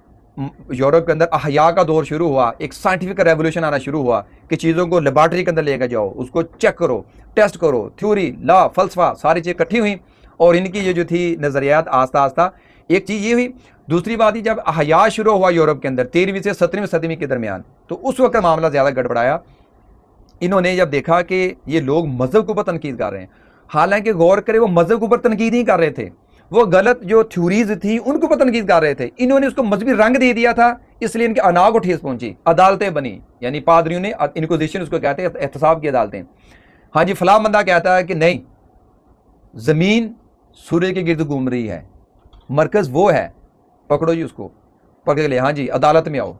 यूरोप के अंदर अहया का दौर शुरू हुआ, एक साइंटिफिक रेवोल्यूशन आना शुरू हुआ कि चीज़ों को लेबॉर्ट्री के अंदर लेकर जाओ, उसको चेक करो, टेस्ट करो, थ्योरी, लॉ, फ़लसफ़ा, सारी चीज़ें इकट्ठी हुई और इनकी ये जो थी नज़रियात आस्ता आस्ता, एक चीज़ ये हुई। दूसरी बात ही जब अहया शुरू हुआ यूरोप के अंदर 13वीं से 17वीं सदी के दरमियान, तो उस वक्त मामला ज़्यादा गड़बड़ाया। इन्होंने जब देखा कि ये लोग मज़हब के ऊपर तनकीद कर रहे हैं, हालांकि गौर करें वो मज़हब के ऊपर तनकीद नहीं कर रहे थे, वो गलत जो थ्योरीज थी उनके ऊपर तनकीद कर रहे थे। इन्होंने उसको मजहबी रंग दे दिया था, इसलिए इनके अना को ठेस पहुंची, अदालतें बनी, यानी पादरियों ने इनक्विजिशन उसको कहते हैं, एहतसाब की अदालतें। हाँ जी, फलां बंदा कहता है कि नहीं, ज़मीन सूर्य के गिर्द घूम रही है, मरकज़ वो है, पकड़ो जी उसको, पकड़ के ले, हाँ जी अदालत में आओ,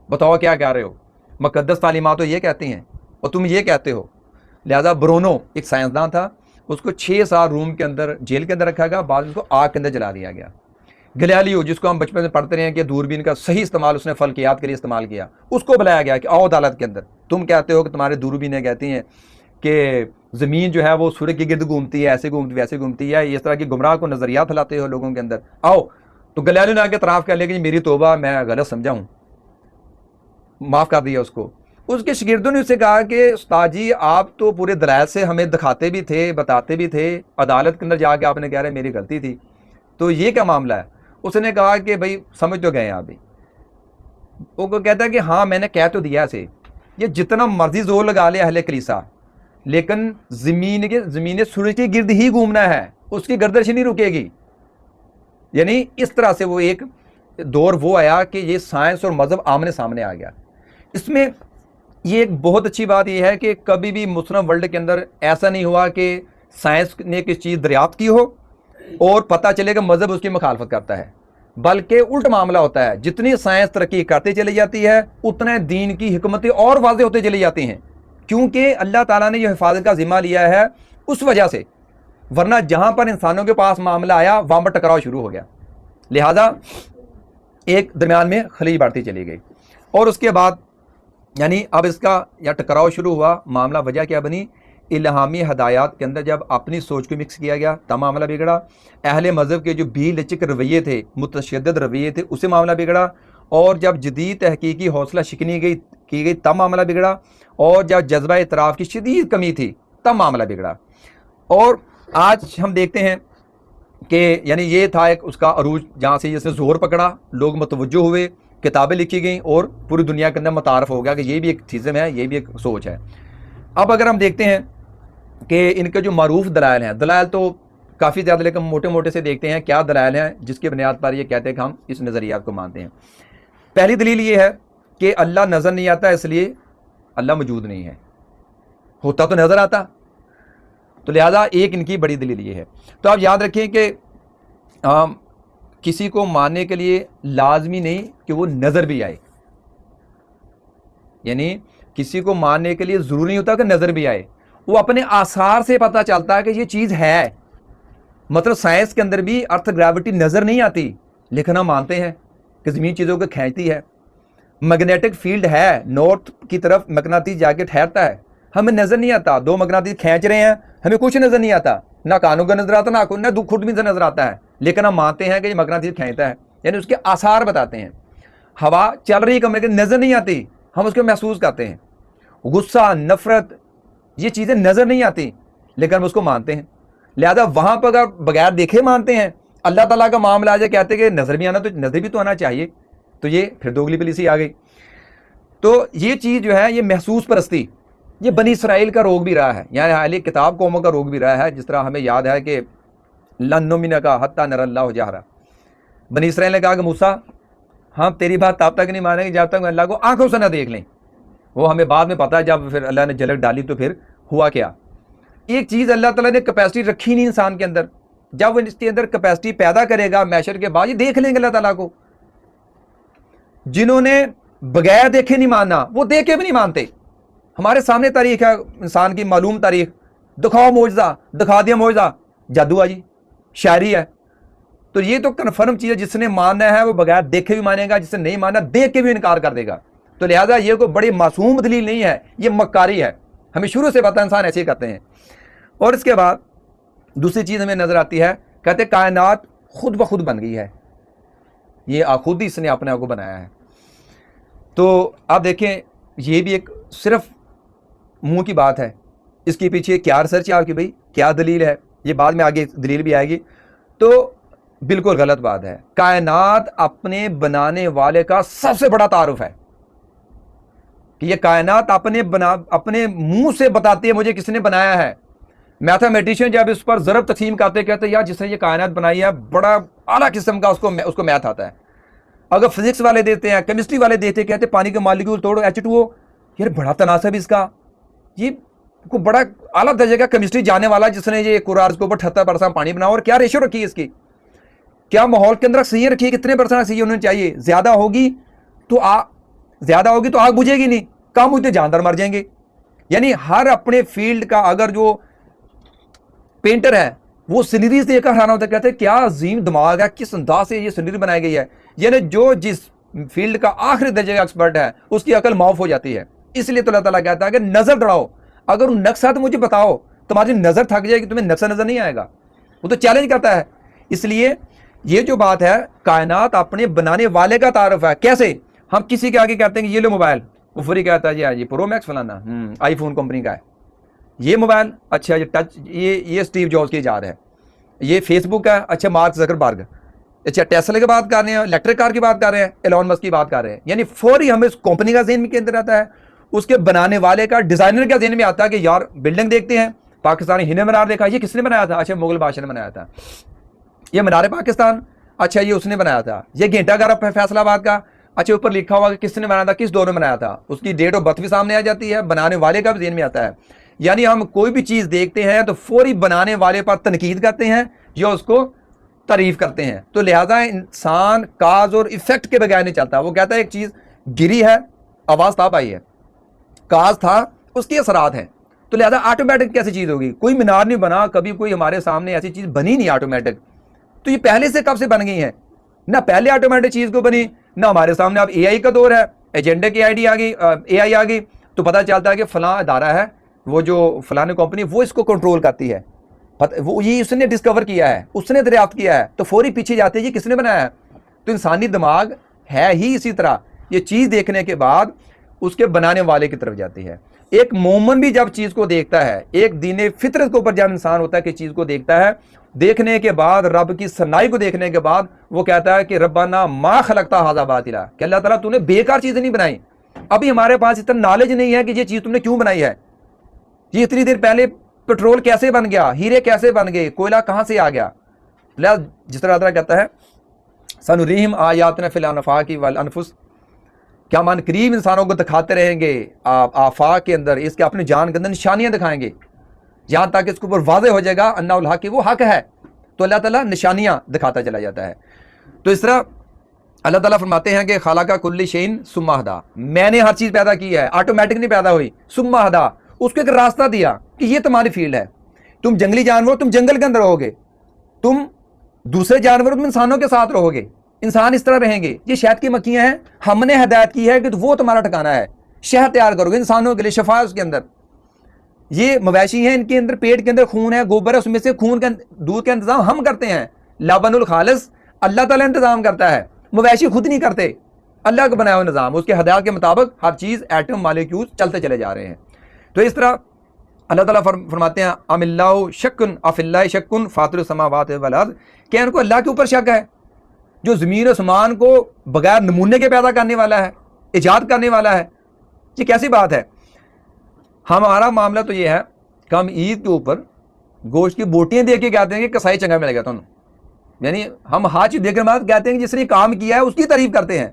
बताओ क्या कह रहे हो, मुक़द्दस तालीमात तो ये कहती हैं और तुम ये कहते हो। लिहाजा ब्रोनो एक साइंसदान था, उसको 6 साल रूम के अंदर जेल के अंदर रखा गया, बाद में उसको आग के अंदर जला दिया गया। गैलीलियो, जिसको हम बचपन में पढ़ते रहे हैं कि दूरबीन का सही इस्तेमाल उसने फल्कियात के लिए इस्तेमाल किया, उसको बुलाया गया कि आओ अदालत के अंदर, तुम कहते हो कि तुम्हारे दूरबीनें कहती हैं कि ज़मीन जो है वो सूर्य के गिर्द घूमती है, ऐसे घूमती वैसे घूमती है, इस तरह की गुमराह को नज़रिया फैलाते हो लोगों के अंदर, आओ। तो गैलीलियो ने आगे तराफ़ कर लिया कि मेरी तौबा, मैं गलत समझा हूँ, माफ़ कर दिया उसको। उसके शागिर्दों ने उससे कहा कि उस्ताद जी आप तो पूरे दलाइल से हमें दिखाते भी थे, बताते भी थे, अदालत के अंदर जाके आपने कह रहे मेरी गलती थी, तो ये क्या मामला है। उसने कहा कि भाई समझ तो गए आप भी। वो कहता है कि हाँ मैंने कह तो दिया इसे, ये जितना मर्जी जोर लगा ले अहले कलीसा, लेकिन ज़मीन सूरज के गिर्द ही घूमना है, اس کی گردش نہیں رکے گی. یعنی اس طرح سے وہ ایک دور وہ آیا کہ یہ سائنس اور مذہب آمنے سامنے آ گیا. اس میں یہ ایک بہت اچھی بات یہ ہے کہ کبھی بھی مسلم ورلڈ کے اندر ایسا نہیں ہوا کہ سائنس نے کسی چیز دریافت کی ہو اور پتہ چلے کہ مذہب اس کی مخالفت کرتا ہے، بلکہ الٹ معاملہ ہوتا ہے. جتنی سائنس ترقی کرتے چلی جاتی ہے اتنے دین کی حکمتیں اور واضح ہوتے چلی جاتی ہیں، کیونکہ اللہ تعالیٰ نے جو حفاظت کا ذمہ لیا ہے اس وجہ سے. ورنہ جہاں پر انسانوں کے پاس معاملہ آیا وہاں پر ٹکراؤ شروع ہو گیا. لہذا ایک درمیان میں خلیج بڑھتی چلی گئی. اور اس کے بعد یعنی اب اس کا یا ٹکراؤ شروع ہوا. معاملہ وجہ کیا بنی؟ الہامی ہدایات کے اندر جب اپنی سوچ کو مکس کیا گیا تب معاملہ بگڑا. اہل مذہب کے جو بھی لچک رویے تھے، متشدد رویے تھے، اسے معاملہ بگڑا. اور جب جدید تحقیقی حوصلہ شکنی کی گئی تب معاملہ بگڑا. اور جب جذبہ اعتراف کی شدید کمی تھی تب معاملہ بگڑا. اور آج ہم دیکھتے ہیں کہ یعنی یہ تھا ایک اس کا عروج جہاں سے اس نے زور پکڑا، لوگ متوجہ ہوئے، کتابیں لکھی گئیں اور پوری دنیا کے اندر متعارف ہو گیا کہ یہ بھی ایک تھیزم ہے، یہ بھی ایک سوچ ہے. اب اگر ہم دیکھتے ہیں کہ ان کے جو معروف دلائل ہیں، دلائل تو کافی زیادہ لیکن موٹے موٹے سے دیکھتے ہیں کیا دلائل ہیں جس کی بنیاد پر یہ کہتے ہیں کہ ہم اس نظریات کو مانتے ہیں. پہلی دلیل یہ ہے کہ اللہ نظر نہیں آتا اس لیے اللہ موجود نہیں ہے. ہوتا تو نظر آتا، تو لہٰذا ایک ان کی بڑی دلیل یہ ہے. تو آپ یاد رکھیں کہ کسی کو ماننے کے لیے لازمی نہیں کہ وہ نظر بھی آئے. یعنی کسی کو ماننے کے لیے ضروری نہیں ہوتا کہ نظر بھی آئے، وہ اپنے آثار سے پتہ چلتا ہے کہ یہ چیز ہے. مطلب سائنس کے اندر بھی ارتھ گریوٹی نظر نہیں آتی لیکن ہم مانتے ہیں کہ زمین چیزوں کو کھینچتی ہے. میگنیٹک فیلڈ ہے، نارتھ کی طرف مقناطیس جا کے ٹھہرتا ہے، ہمیں نظر نہیں آتا. دو مقناطیس کھینچ رہے ہیں، ہمیں کچھ نظر نہیں آتا، نہ کانوں کا نظر آتا نہ خود بھی نظر آتا ہے، لیکن ہم مانتے ہیں کہ یہ مقناطیس کھینچتا ہے. یعنی اس کے آثار بتاتے ہیں. ہوا چل رہی کمرے کے نظر نہیں آتی، ہم اس کو محسوس کرتے ہیں. غصہ، نفرت، یہ چیزیں نظر نہیں آتی لیکن ہم اس کو مانتے ہیں. لہذا وہاں پر اگر بغیر دیکھے مانتے ہیں، اللہ تعالیٰ کا معاملہ آ جائے کہتے ہیں کہ نظر بھی آنا تو نظر بھی تو آنا چاہیے، تو یہ پھر دوگلی پلیسی آ گئی. تو یہ چیز جو ہے یہ محسوس پرستی یہ بنی اسرائیل کا روگ بھی رہا ہے، یعنی اہل کتاب قوموں کا روگ بھی رہا ہے. جس طرح ہمیں یاد ہے کہ لن نؤمن کا حتی نری اللہ جہرا، بنی اسرائیل نے کہا کہ موسیٰ ہم تیری بات تب تک نہیں مانیں گے جب تک اللہ کو آنکھوں سے نہ دیکھ لیں. وہ ہمیں بعد میں پتا ہے جب پھر اللہ نے جھلک ڈالی تو پھر ہوا کیا. ایک چیز اللہ تعالیٰ نے کیپیسٹی رکھی نہیں انسان کے اندر، جب وہ اس کے اندر کیپیسٹی پیدا کرے گا میشر کے بعد یہ دیکھ لیں گے اللہ تعالیٰ کو. جنہوں نے بغیر دیکھے نہیں ماننا وہ دیکھ کے بھی نہیں مانتے. ہمارے سامنے تاریخ ہے انسان کی معلوم تاریخ، دکھاؤ معجزہ، دکھا دیا معجزہ، جادو ہے جی، شاعری ہے. تو یہ تو کنفرم چیز ہے، جس نے ماننا ہے وہ بغیر دیکھے بھی مانے گا، جس نے نہیں ماننا دیکھ کے بھی انکار کر دے گا. تو لہٰذا یہ کوئی بڑی معصوم دلیل نہیں ہے، یہ مکاری ہے. ہمیں شروع سے پتہ انسان ایسے ہی کرتے ہیں. اور اس کے بعد دوسری چیز ہمیں نظر آتی ہے، کہتے کائنات خود بخود بن گئی ہے، یہ خود ہی اس نے اپنے آپ کو بنایا ہے. تو آپ دیکھیں یہ بھی ایک صرف منہ کی بات ہے، اس کے پیچھے کیا ریسرچ ہے آپ کی بھائی، کیا دلیل ہے، یہ بعد میں آگے دلیل بھی آئے گی. تو بالکل غلط بات ہے. کائنات اپنے بنانے والے کا سب سے بڑا تعارف ہے کہ یہ کائنات اپنے منہ سے بتاتی ہے مجھے کس نے بنایا ہے. میتھمیٹیشین جب اس پر ضرب تقسیم کرتے کہتے ہیں یار جس نے یہ کائنات بنائی ہے بڑا اعلیٰ قسم کا اس کو میتھ آتا ہے. اگر فزکس والے دیتے ہیں، کیمسٹری والے دیتے ہیں، کہتے ہیں پانی کے مالیکول توڑو H2O، یار بڑا تناسب اس کا، یہ کو بڑا اعلیٰ درجے کا کیمسٹری جانے والا جس نے یہ کرارز کے اوپر 78% پانی بنایا. اور کیا ریشو رکھی ہے اس کی، کیا ماحول کے اندر آکسیجن رکھی ہے، کتنے % آکسیجن ہونی چاہیے. زیادہ ہوگی تو آگ بجھے گی نہیں، کم ہوئی تو جاندار مر جائیں گے. یعنی ہر اپنے فیلڈ کا اگر جو پینٹر ہے وہ سینریز دیکھ کر حیران ہوتا ہے، کہتے ہیں کیا عظیم دماغ ہے، کس انداز سے یہ سینری بنائی گئی ہے. یعنی جو جس فیلڈ کا آخری درجے کا ایکسپرٹ ہے اس کی عقل معاف ہو جاتی ہے. اس لیے تو اللہ تعالیٰ کہتا ہے کہ نظر دوڑاؤ، اگر نقشہ تو مجھے بتاؤ، تمہاری نظر تھک جائے گی، تمہیں نقشہ نظر نہیں آئے گا. وہ تو چیلنج کرتا ہے. اس لیے یہ جو بات ہے کائنات اپنے بنانے والے کا تعارف ہے. کیسے؟ ہم کسی کے آگے کہتے ہیں کہ یہ لو موبائل، وہ فری کہتا ہے جی پرو میکس فلانا آئی فون کمپنی کا ہے، یہ موبائل اچھا یہ ٹچ یہ اسٹیو جابز کی ایجاد ہے، یہ فیس بک ہے اچھا مارک زکربرگ، اچھا ٹیسلا کی بات کر رہے ہیں، الیکٹرک کار کی بات کر رہے ہیں، ایلون مسک کی بات کر رہے ہیں. یعنی فوری ہمیں اس کمپنی کا ذہن میں کے اندر آتا ہے، اس کے بنانے والے کا ڈیزائنر کا ذہن میں آتا ہے کہ یار بلڈنگ دیکھتے ہیں पाकिस्तानी हिने मीनार देखा, ये किसने बनाया था? अच्छा मुगल बादशाह ने बनाया था। ये मीनार पाकिस्तान, अच्छा ये उसने बनाया था। ये घंटा घर फैसलाबाद का, अच्छा ऊपर लिखा हुआ कि किसने बनाया था, किस दौर में बनाया था, उसकी डेट ऑफ बर्थ भी सामने आ जाती है, बनाने वाले का भी ज़हन में आता है। यानी हम कोई भी चीज़ देखते हैं तो फौरी बनाने वाले पर तनकीद करते हैं या उसको तारीफ करते हैं। तो लिहाजा इंसान काज और इफेक्ट के बगैर नहीं चलता। वो कहता है एक चीज़ गिरी है, आवाज़ ताप आई है, काज था, उसके असरात हैं, तो लिहाजा ऑटोमेटिक कैसी चीज़ होगी? कोई मीनार नहीं बना कभी, कोई हमारे सामने ऐसी चीज़ बनी नहीं ऑटोमेटिक। तो ये पहले से कब से बन गई है? ना पहले ऑटोमेटिक चीज़ को बनी, ना हमारे सामने। अब AI का दौर है, एजेंडे की आईडी आ गई, AI आ गई, तो पता चलता है कि फ़लाँ अदारा है, वो जो फ़लानी कंपनी वो इसको कंट्रोल करती है, वो ये उसने डिस्कवर किया है, उसने दरियाफ्त किया है, तो फौरी पीछे जाते हैं ये किसने बनाया है। तो इंसानी दिमाग है ही इसी तरह, ये चीज़ देखने के बाद उसके बनाने वाले की तरफ जाती है। एक मोमन भी जब चीज़ को देखता है, एक दीन फितरत के ऊपर जब इंसान होता है कि चीज़ को देखता है, देखने के बाद रब की सनाई को देखने के बाद वो कहता है कि रब्बाना मा खलकता हाज़ा बातिला, कि अल्लाह ताला तूने बेकार चीज़ें नहीं बनाई। अभी हमारे पास इतना नॉलेज नहीं है कि ये चीज़ तुमने क्यों बनाई है, ये इतनी देर पहले पेट्रोल कैसे बन गया, हीरे कैसे बन गए, कोयला कहाँ से आ गया। जिस तरह कहता है सनुरीहिम आयातिना फिल आफाकी वल अनफुस, क्या मान करीब इंसानों को दिखाते रहेंगे आफाक के अंदर, इसके अपनी जान के अंदर निशानियां दिखाएंगे, यहाँ तक इसके ऊपर वाज़ेह हो जाएगा अन्नाउल हक, वो हक है। तो अल्लाह ताला निशानियां दिखाता चला जाता है। तो इस तरह अल्लाह ताला फरमाते हैं कि खालाका कुल्ली शैइन सुम्मा हदा, मैंने हर चीज़ पैदा की है, ऑटोमेटिक नहीं पैदा हुई। सुम्मा हदा, उसको एक रास्ता दिया कि ये तुम्हारी फील्ड है, तुम जंगली जानवर, तुम जंगल के अंदर रहोगे, तुम दूसरे जानवर, तुम इंसानों के साथ रहोगे, इंसान इस तरह रहेंगे। ये शहद की मक्खियाँ हैं, हमने हिदायत की है कि तो वो तुम्हारा ठिकाना है, शहद तैयार करोगे इंसानों के लिए, शफा है उसके अंदर। ये मवेशी हैं, इनके अंदर पेट के अंदर खून है, गोबर है, उसमें से खून का दूध का इंतजाम हम करते हैं। लाबनुल खालिस अल्लाह ताला इंतजाम करता है, मवेशी खुद नहीं करते, अल्लाह का बनाया हुआ निज़ाम, उसके हिदायत के मुताबिक हर चीज़ एटम मालिक्यूल्स चलते चले जा रहे हैं। तो इस तरह अल्लाह ताला फरमाते हैं अमिल्लाहु शक्कुन अफिल्लाहि शक्कुन फातिरुस समावाति वल अर्द, क्या इनको अल्लाह के ऊपर शक है जो ज़मीन आसमान को बगैर नमूने के पैदा करने वाला है, ईजाद करने वाला है? ये कैसी बात है? हमारा मामला तो ये है कि हम ईद के ऊपर गोश्त की बोटियाँ दे के कहते हैं कि कसाई चंगा मिलेगा तुम, यानी हम हाथ चीज देकर बाद कहते हैं कि जिसने काम किया है उसकी तारीफ करते हैं।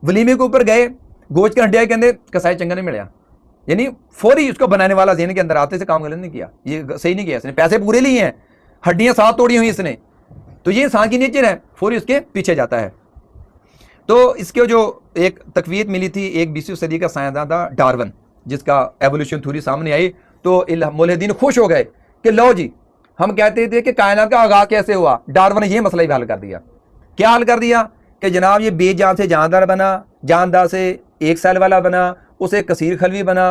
वलीमे के ऊपर गए, गोश्त के हड्डिया के अंदर कसाई चंगा नहीं मिला, यानी फौरी उसको बनाने वाला ज़हन के अंदर आते से काम गलत नहीं किया, ये सही नहीं किया, इसने पैसे पूरे लिए हैं, हड्डियाँ साथ तोड़ी हुई इसने, तो ये इंसान की नेचर है, फौरी उसके पीछे जाता है। तो इसके जो एक तकवीत मिली थी, एक 20वीं सदी का साइंसदान था डार्विन, जिसका एवोल्यूशन थ्योरी सामने आई, तो मुल्हिदीन खुश हो गए कि लो जी, हम कहते थे कि कायनात का आगाज़ कैसे हुआ, डार्विन ने ये मसला भी हल कर दिया। क्या हल कर दिया कि जनाब ये बेजान से जानदार बना, जानदार से एक सेल वाला बना, उसे कसीर खलवी बना,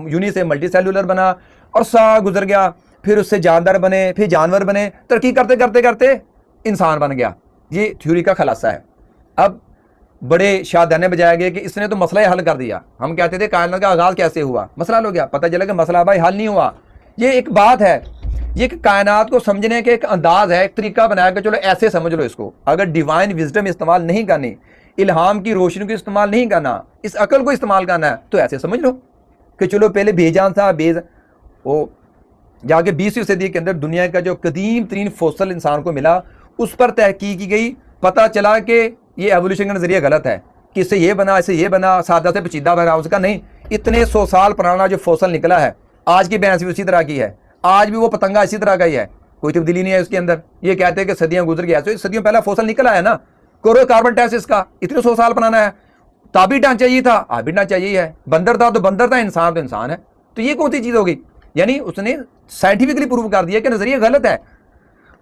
यूनी से मल्टी सेलुलर बना, और सा गुजर गया, फिर उससे जानदार बने, फिर जानवर बने, तरक्की करते करते करते इंसान बन गया। ये थ्योरी का खुलासा है। अब बड़े शादाने बजाए गए कि इसने तो मसला हल कर दिया। हम कहते थे कायनात का आगाज़ कैसे हुआ, मसला हल हो गया, पता चला कि मसला भाई हल नहीं हुआ। ये एक बात है, ये कि कायनात को समझने के एक अंदाज है, एक तरीका बनाया कि चलो ऐसे समझ लो इसको। अगर डिवाइन विजडम इस्तेमाल नहीं करनी, इल्हाम की रोशनी को इस्तेमाल नहीं करना, इस अकल को इस्तेमाल करना है, तो ऐसे समझ लो कि चलो पहले बेजान था, वो जाके 20वीं सदी के अंदर दुनिया का जो कदीम तरीन फोसल इंसान को मिला, उस पर तहकीक की गई, पता चला कि ये एवोल्यूशन का नज़रिया गलत है कि इससे ये बना, इससे ये बना, सादा से पेचीदा बना। उसका नहीं, इतने 100 साल पुराना जो फोसल निकला है, आज की भैंस भी उसी तरह की है, आज भी वो पतंगा इसी तरह का ही है, कोई तब्दीली नहीं है उसके अंदर। ये कहते हैं कि सदियाँ गुजर गई, ऐसे सदियों पहला फोसल निकला है ना, करो कार्बन टेस्ट इसका, इतने 100 साल पुराना है। ताबी ढांचा ये था, आबी ढांचा यही है, बंदर था तो बंदर था, इंसान तो इंसान है, तो ये कौन सी चीज़ होगी? यानी उसने साइंटिफिकली प्रूव कर दिया कि नज़रिया गलत है।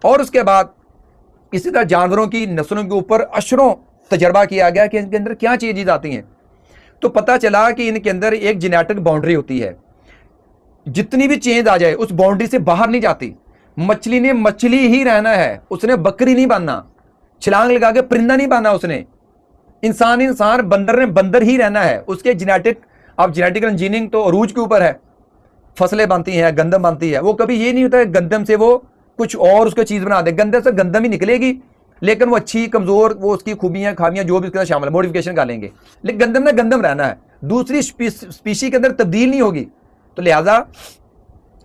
और उसके बाद इसी तरह जानवरों की नस्लों के ऊपर अशरों तजर्बा किया गया कि इनके अंदर क्या चीज़ आती हैं, तो पता चला कि इनके अंदर एक जेनेटिक बाउंड्री होती है, जितनी भी चेंज आ जाए उस बाउंड्री से बाहर नहीं जाती। मछली ने मछली ही रहना है, उसने बकरी नहीं बनना, छलांग लगा के परिंदा नहीं बनना उसने, इंसान, बंदर ने बंदर ही रहना है। उसके जेनेटिक, अब जेनेटिकल इंजीनियरिंग तो अरूज के ऊपर है, फसलें बनती हैं, गंदम बनती है, वो कभी ये नहीं होता है गंदम से वो कुछ और उसको चीज़ बना दे, गंदम से गंदम ही निकलेगी, लेकिन वो अच्छी कमज़ोर, वो उसकी खूबियाँ खामियाँ जो भी उसके साथ शामिल है मॉडिफिकेशन कर लेंगे, लेकिन गंदम ने गंदम रहना है, दूसरी स्पीशी के अंदर तब्दील नहीं होगी। तो लिहाजा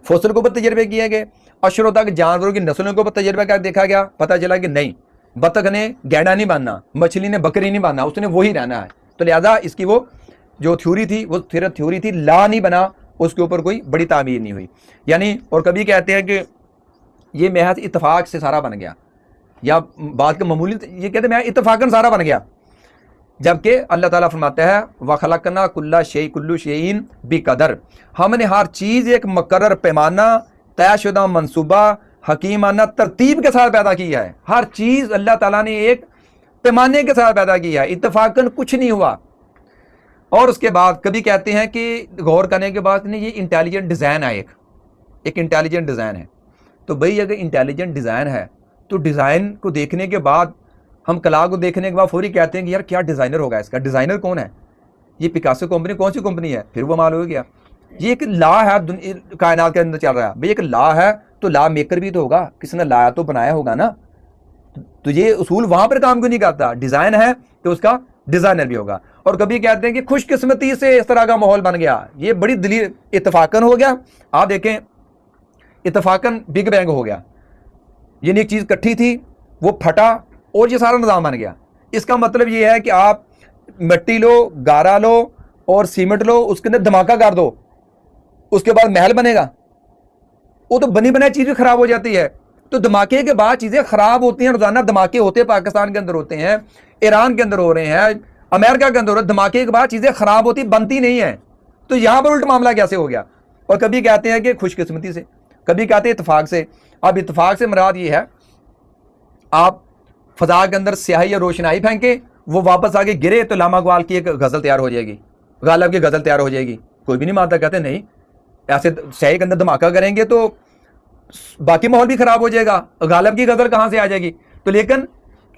फौसल के ऊपर तजर्बे किए गए, अशरों तक जानवरों की नस्लों के ऊपर तजर्बा कर देखा गया, पता चला कि नहीं, बतख ने गैंडा नहीं बांधना, मछली ने बकरी नहीं बांधना, उसने वही रहना है। तो लिहाजा इसकी वो जो थ्योरी थी वो सिर्फ थ्योरी थी, ला नहीं बना, उसके ऊपर कोई बड़ी तामीर नहीं हुई। यानी और कभी कहते हैं कि ये महज इत्तफाक से सारा बन गया, या बात का मामूली, ये कहते हैं महज इत्तफाकन सारा बन गया, जबकि अल्लाह ताला फरमाता है व खलकना कुल्लु शैइन बिकदर, हमने हर चीज़ एक मुकर्रर पैमाना, तयशुदा मंसूबा, हकीमाना तरतीब के साथ पैदा किया है। हर चीज़ अल्लाह ताला ने एक पैमाने के साथ पैदा किया है, इत्तफाकन कुछ नहीं हुआ। और उसके बाद कभी कहते हैं कि गौर करने के बाद नहीं, ये इंटेलिजेंट डिज़ाइन है, एक इंटेलिजेंट डिज़ाइन है। तो भाई अगर इंटेलिजेंट डिज़ाइन है तो डिज़ाइन को देखने के बाद, हम कला को देखने के बाद फौरी कहते हैं कि यार क्या डिज़ाइनर होगा इसका, डिज़ाइनर कौन है, ये पिकासो कंपनी कौन सी कंपनी है, फिर वो मालूम हो गया। ये एक लॉ है कायनात के अंदर चल रहा है भाई, एक लॉ है तो लॉ मेकर भी तो होगा, किसी ने लाया तो बनाया होगा ना। तो ये उसूल वहाँ पर काम क्यों नहीं करता, डिज़ाइन है तो उसका डिज़ाइनर भी होगा। और कभी कहते हैं कि खुशकिस्मती से इस तरह का माहौल बन गया, ये बड़ी दलील इत्तफाकन हो गया। आप देखें इत्तफाकन बिग बैंग हो गया, यानी एक चीज़ इकट्ठी थी वो फटा और ये सारा निज़ाम बन गया। इसका मतलब ये है कि आप मिट्टी लो, गारा लो और सीमेंट लो, उसके अंदर धमाका कर दो, उसके बाद महल बनेगा। वो तो बनी बनाई चीज़ भी ख़राब हो जाती है। तो धमाके के बाद चीज़ें ख़राब होती हैं, रोज़ाना धमाके होते हैं, पाकिस्तान के अंदर होते हैं, ईरान के अंदर हो रहे हैं, अमेरिका के अंदर हो रहे हैं। धमाके के बाद चीज़ें ख़राब होती बनती नहीं हैं। तो यहाँ पर उल्ट मामला कैसे हो गया। और कभी कहते हैं कि खुशकिस्मती से, कभी कहते हैं इत्तफाक से। अब इत्तफाक से मुराद ये है, आप फ़ज़ा के अंदर स्याही या रोशनाई फेंके, वो वापस आके गिरे तो लामा इकबाल की एक गज़ल तैयार हो जाएगी, गालिब की गज़ल तैयार हो जाएगी। कोई भी नहीं मानता, कहते नहीं ऐसे स्याही के अंदर धमाका करेंगे तो बाकी माहौल भी ख़राब हो जाएगा, गालिब की गज़ल कहाँ से आ जाएगी। तो लेकिन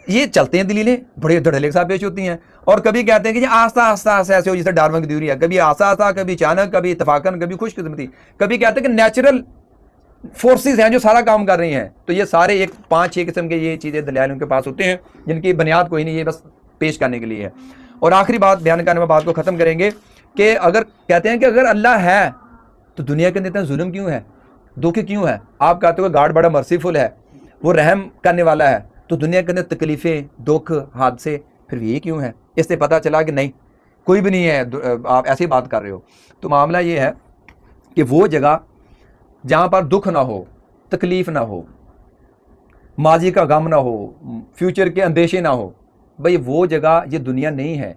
ये चलते हैं दलीलें, बड़े धड़ल्ले के साथ पेश होती हैं। और कभी कहते हैं कि ये आस्ता आस्ता आस्ता ऐसे हो जैसे डार्विन की थ्योरी है, कभी आस्ता आस्ता, कभी अचानक, कभी इत्तफाकन, कभी खुशकिस्मती। कभी कहते हैं कि नेचुरल फोर्सेस हैं जो सारा काम कर रही हैं। तो ये सारे एक 5-6 किस्म के ये चीज़ें दलाइल उनके पास होते हैं, जिनकी बुनियाद कोई नहीं, ये बस पेश करने के लिए है। और आखिरी बात बयान करने में बात को ख़त्म करेंगे कि अगर कहते हैं कि अगर अल्लाह है तो दुनिया के अंदर इतना जुल्म क्यों है, दुख क्यों है। आप कहते हो गॉड बड़ा मर्सीफुल है, वो रहम करने वाला है, तो दुनिया के अंदर तकलीफ़ें, दुख, हादसे फिर ये क्यों है। इससे पता चला कि नहीं, कोई भी नहीं है, आप ऐसी बात कर रहे हो। तो मामला ये है कि वो जगह जहाँ पर दुख ना हो, तकलीफ़ ना हो, माजी का गम ना हो, फ्यूचर के अंदेशे ना हो, भाई वो जगह ये दुनिया नहीं है।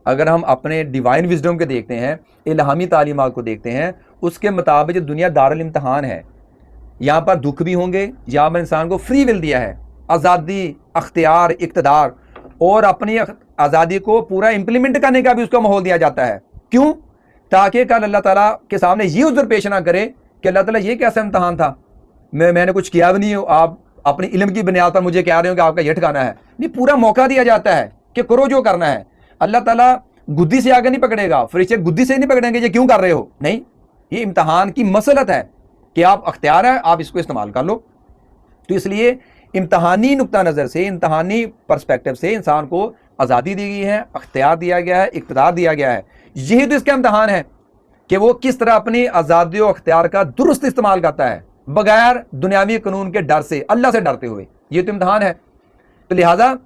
अगर हम अपने डिवाइन विजडम के देखते हैं, इल्हामी तालीमात को देखते हैं, उसके मुताबिक दुनिया दारुल इम्तिहान है। यहाँ पर दुख भी होंगे, यहाँ पर इंसान को फ्री विल दिया है, आज़ादी, अख्तियार, इक़्तिदार, और अपनी आज़ादी को पूरा इम्प्लीमेंट करने का भी उसका माहौल दिया जाता है। क्यों? ताकि कल अल्लाह ताला के सामने ये उज़्र पेश ना करे कि अल्लाह ताला ये कैसा इम्तिहान था, मैंने कुछ किया भी नहीं हो, आप अपनी इल्म की बुनियाद पर मुझे कह रहे हो कि आपका ये ठिकाना है। नहीं, पूरा मौका दिया जाता है कि करो जो करना है। अल्लाह ताला गुद्दी से आगे नहीं पकड़ेगा, फरिश्ते गुद्दी से नहीं पकड़ेंगे ये क्यों कर रहे हो, नहीं, ये इम्तिहान की मसलत है कि आप अख्तियार है, आप इसको इस्तेमाल कर लो। तो इसलिए इम्तिहानी नुक्ता नज़र से, इम्तिहानी पर्सपेक्टिव से इंसान को आज़ादी दी गई है, अख्तियार दिया गया है, इक़्तिदार दिया गया है। यही तो इसका इम्तिहान है कि वो किस तरह अपनी आज़ादी और अख्तियार का दुरुस्त इस्तेमाल करता है, बगैर दुनियावी कानून के डर से, अल्लाह से डरते हुए। ये तो इम्तिहान है। तो लिहाजा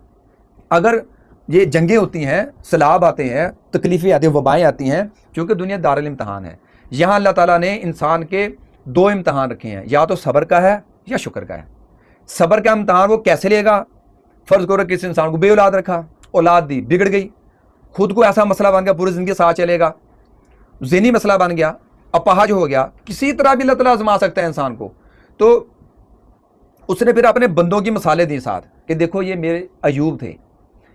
अगर ये जंगें होती हैं, सैलाब आते हैं, तकलीफ़ें आती हैं, वबाएँ आती हैं, क्योंकि दुनिया दारुल इम्तिहान है। यहाँ अल्लाह ताला ने इंसान के 2 इम्तिहान रखे हैं, या तो सब्र का है या शुक्र का है। सब्र का इम्तिहान वो कैसे लेगा। फ़र्ज़ करो किसी इंसान को बे औलाद रखा, औलाद दी, बिगड़ गई, खुद को ऐसा मसला बन गया, पूरी ज़िंदगी साथ चलेगा, ज़हनी मसला बन गया, अपाहज हो गया, किसी तरह भी अल्लाह ताला आज़मा सकता है इंसान को। तो उसने फिर अपने बंदों की मिसालें दी साथ कि देखो ये मेरे अयूब थे,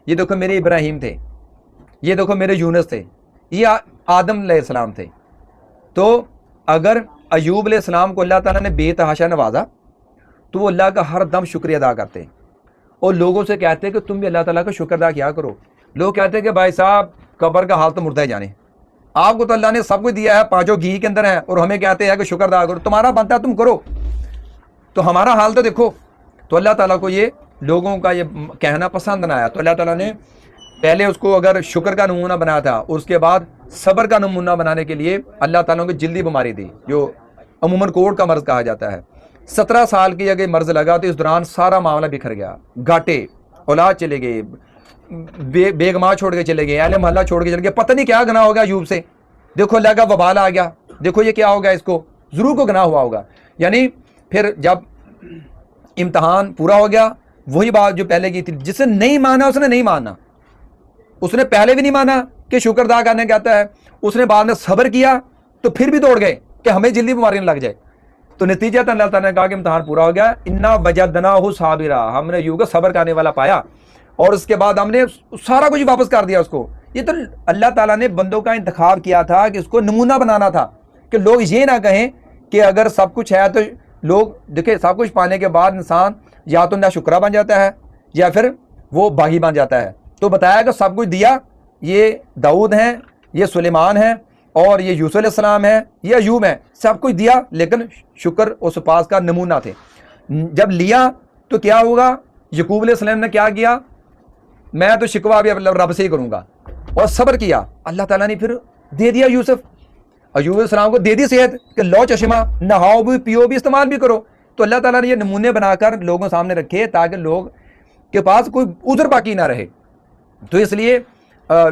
ये देखो मेरे इब्राहीम थे, ये देखो मेरे यूनुस थे, ये आदम अलैहिस्सलाम थे। तो अगर अयूब अलैहिस्सलाम को अल्लाह ताला ने बेतहाशा नवाजा तो वो अल्लाह का हर दम शुक्रिया अदा करते और लोगों से कहते हैं कि तुम भी अल्लाह ताला का शुक्र अदा किया करो। लोग कहते हैं कि भाई साहब कब्र का हाल तो मुर्दा ही जाने, आपको तो अल्लाह ने सब कुछ दिया है, 5 घी के अंदर है, और हमें कहते हैं कि शुक्र अदा करो, तुम्हारा बनता है तुम करो, तो हमारा हाल तो देखो। तो अल्लाह ताला को ये लोगों का ये कहना पसंद ना आया, तो अल्लाह ताला ने पहले उसको अगर शुक्र का नमूना बनाया था, उसके बाद सब्र का नमूना बनाने के लिए अल्लाह ताला को जल्दी बीमारी दी, जो عموماً کوڑ کا مرض کہا جاتا ہے. 17 سال کی اگر مرض لگا تو اس دوران سارا معاملہ بکھر گیا. گھاٹے، اولاد چلے گئے، بیگماں چھوڑ کے چلے گئے، اہل محلہ چھوڑ کے چلے گئے. پتہ نہیں کیا گناہ ہو گیا ایوب سے. دیکھو اللہ کا وبال آ گیا، دیکھو یہ کیا ہوگا، اس کو ضرور کو گناہ ہوا ہوگا. یعنی پھر جب امتحان پورا ہو گیا، وہی بات جو پہلے کی تھی، جس نے نہیں مانا اس نے نہیں مانا. اس نے پہلے بھی نہیں مانا کہ شکر ادا کرنے کہتا ہے، اس نے بعد میں صبر کیا تو پھر بھی دوڑ گئے کہ ہمیں جلدی بیماری نہ لگ جائے. تو نتیجہ اللہ تعالیٰ نے کہا کہ امتحان پورا ہو گیا. انا وجدناہ صابرا، ہم نے ایوب کو صبر کرنے والا پایا، اور اس کے بعد ہم نے سارا کچھ واپس کر دیا اس کو. یہ تو اللہ تعالیٰ نے بندوں کا انتخاب کیا تھا کہ اس کو نمونہ بنانا تھا، کہ لوگ یہ نہ کہیں کہ اگر سب کچھ ہے تو لوگ دیکھیں سب کچھ پانے کے بعد انسان یا تو نہ شکرا بن جاتا ہے یا پھر وہ باغی بن جاتا ہے. تو بتایا کہ سب کچھ دیا، یہ داؤد ہیں، یہ سلیمان ہیں، اور یہ یوسف علیہ السلام ہے، یہ ایوب ہے، سب کچھ دیا لیکن شکر اس پاس کا نمونہ تھے. جب لیا تو کیا ہوگا؟ یعقوب علیہ السلام نے کیا کیا؟ میں تو شکوہ بھی رب سے ہی کروں گا، اور صبر کیا. اللہ تعالیٰ نے پھر دے دیا یوسف، ایوب علیہ السلام کو دے دی صحت کہ لو چشمہ، نہاؤ بھی، پیو بھی، استعمال بھی کرو. تو اللہ تعالیٰ نے یہ نمونے بنا کر لوگوں سامنے رکھے تاکہ لوگ کے پاس کوئی عذر باقی نہ رہے. تو اس لیے